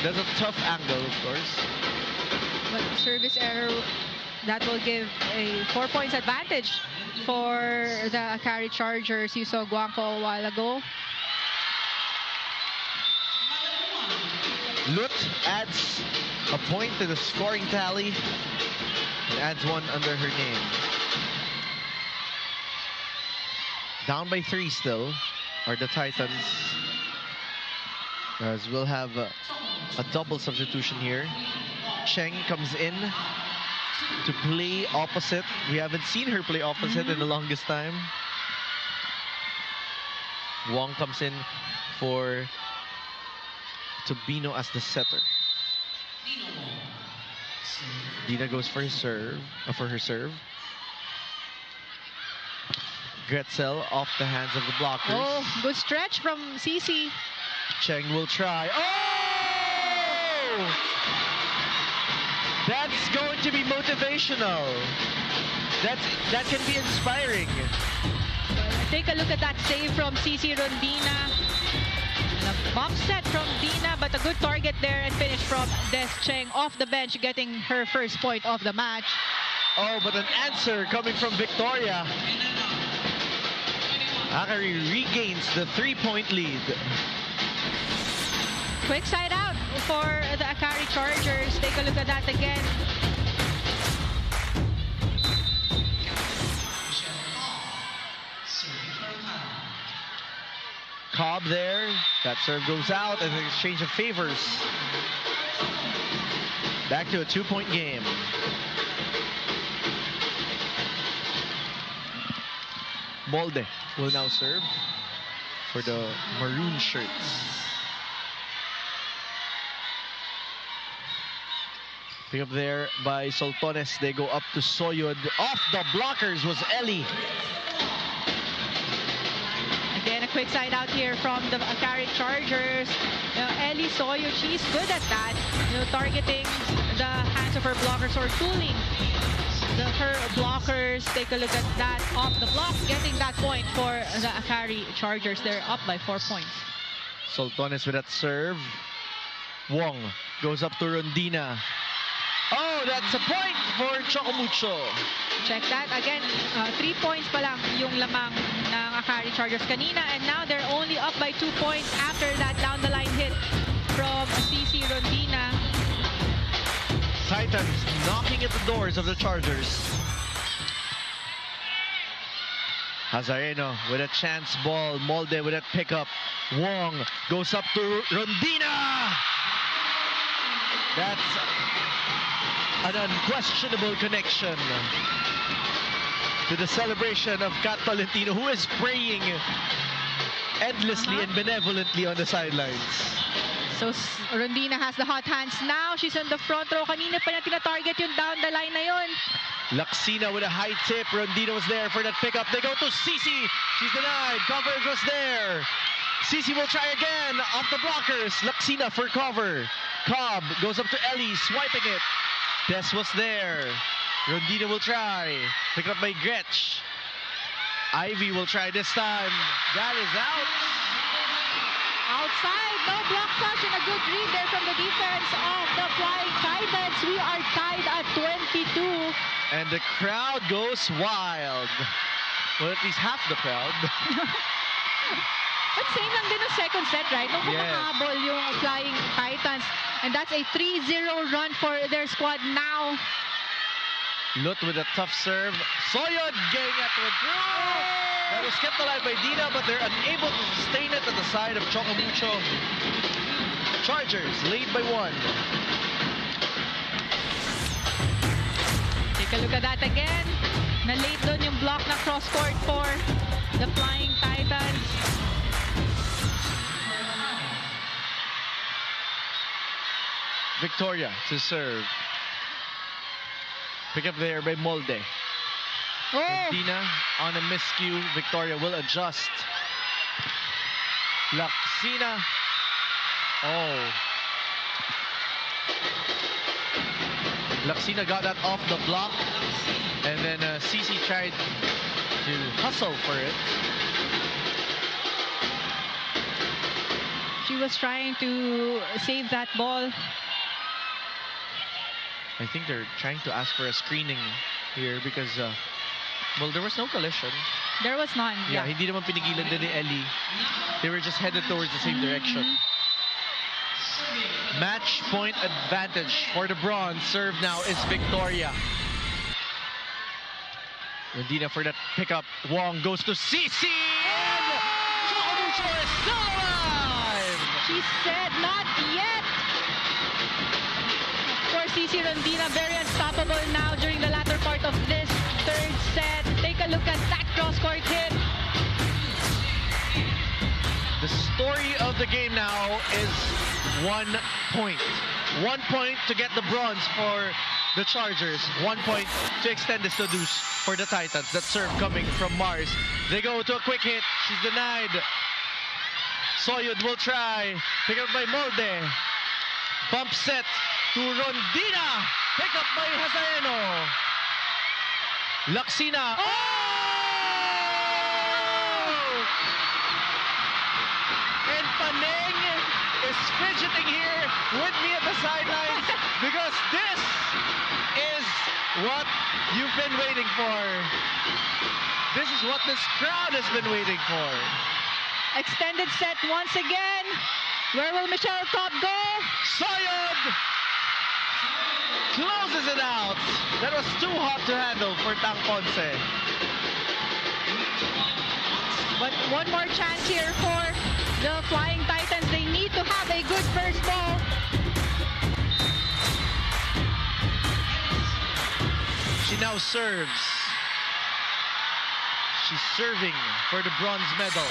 That's a tough angle, of course. But service error, that will give a 4 points advantage for the Akari Chargers. You saw Guanco a while ago. Lut adds a point to the scoring tally and adds one under her name. Down by 3 still are the Titans, as we'll have a double substitution here. Cheng comes in to play opposite. We haven't seen her play opposite in the longest time. Wong comes in for Tobino as the setter. Dina goes for his serve, for her serve. Gretzel off the hands of the blockers. Oh, good stretch from Cici. Cheng will try. Oh! That's going to be motivational. That can be inspiring. Take a look at that save from Cici Rondina. And a bump set from Dina, but a good target there and finish from Des Cheng off the bench, getting her first point of the match. Oh, but an answer coming from Victoria. Akari regains the 3-point lead. Quick side out for the Akari Chargers. Take a look at that again. Cobb there. That serve goes out and an exchange of favors. Back to a 2-point game. Molde will now serve for the maroon shirts. Pick up there by Soltones. They go up to Soyud. Off the blockers was Ellie. Again, a quick side out here from the Akari Chargers. Ellie Soyud, she's good at that. Targeting the hands of her blockers or tooling her blockers. Take a look at that off the block, getting that point for the Akari Chargers. They're up by 4 points. Soltones with that serve. Wong goes up to Rondina. Oh, that's a point for Choco Mucho. Check that again. 3 points pa lang yung lamang ng Akari Chargers kanina, and now they're only up by 2 points after that down the line hit from CC Rondina. Titans knocking at the doors of the Chargers. Hazareno with a chance ball. Molde with a pickup. Wong goes up to Rondina. That's an unquestionable connection to the celebration of Kat Tolentino, who is praying endlessly and benevolently on the sidelines. So Rondina has the hot hands now. She's on the front row. Kanina pa na tina-target yung down the line na yun. Laxina with a high tip. Rondina was there for that pickup. They go to Cici. She's denied. Coverage was there. Cici will try again off the blockers. Laxina for cover. Cobb goes up to Ellie, swiping it. Des was there. Rondina will try. Picked up by Gretsch. Ivy will try this time. That is out. Outside, no block touch and a good read there from the defense of the Flying Titans. We are tied at 22. And the crowd goes wild. Well, at least half the crowd. But same lang din ang second set, right? Nung humahabol yung Flying Titans. And that's a 3-0 run for their squad now. Lut with a tough serve. Soyod getting at the through. That was kept alive by Dina, but they're unable to sustain it at the side of Choco Mucho. Chargers lead by 1. Take a look at that again. Na-late doon yung block na cross-court for the Flying Titans. Victoria to serve. Pick up there by Molde. Dina on a miscue. Victoria will adjust. Laksina. Laksina got that off the block. And then Cici tried to hustle for it. She was trying to save that ball. I think they're trying to ask for a screening here because, well, there was no collision. There was none. Yeah, hindi naman pinigilan din ni Ellie. They were just headed towards the same direction. Match point advantage for the Bronze. Serve now is Victoria. Medina for that pickup. Wong goes to Cici. And Choco Mucho is still alive. She said not yet. For Cici Rondina, very unstoppable now during the latter part of this third set. Take a look at that cross-court hit. The story of the game now is 1 point. 1 point to get the bronze for the Chargers. 1 point to extend this to deuce for the Titans. That serve coming from Mars. They go to a quick hit. She's denied. Soyud will try. Pick up by Molde. Bump set to Rondina. Pick up by Hazaeno. Laksina. And Paneng is fidgeting here with me at the sidelines because this is what you've been waiting for. This is what this crowd has been waiting for. Extended set once again. Where will Michelle Cobb go? Soyod closes it out. That was too hot to handle for Tang Ponce. But one more chance here for the Flying Titans. They need to have a good first ball. She now serves. She's serving for the bronze medal.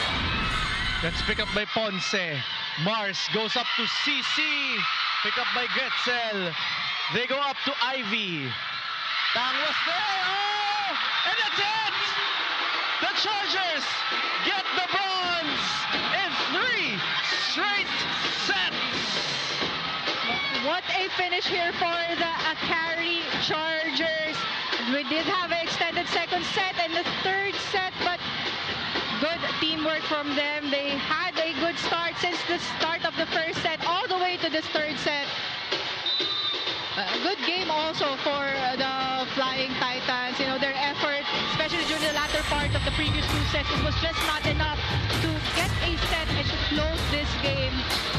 Let's pick up by Ponce. Mars goes up to CC. Pick up by Gretzel. They go up to Ivy. Tang was there. Oh! And that's it! The Chargers get the bronze in 3 straight sets. What a finish here for the Akari Chargers. We did have an extended second set and the third set, but good teamwork from them. They had a good start since the start of the first set all the way to this third set. A good game also for the Flying Titans. You know, their effort, especially during the latter part of the previous 2 sets, it was just not enough to get a set and to close this game.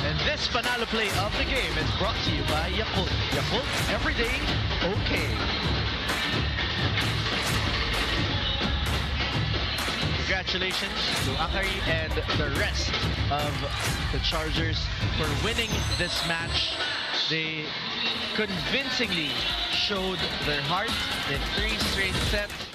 And this Panalo play of the game is brought to you by Yakult. Yakult, every day, okay. Congratulations to Akari and the rest of the Chargers for winning this match. They convincingly showed their heart in 3 straight sets.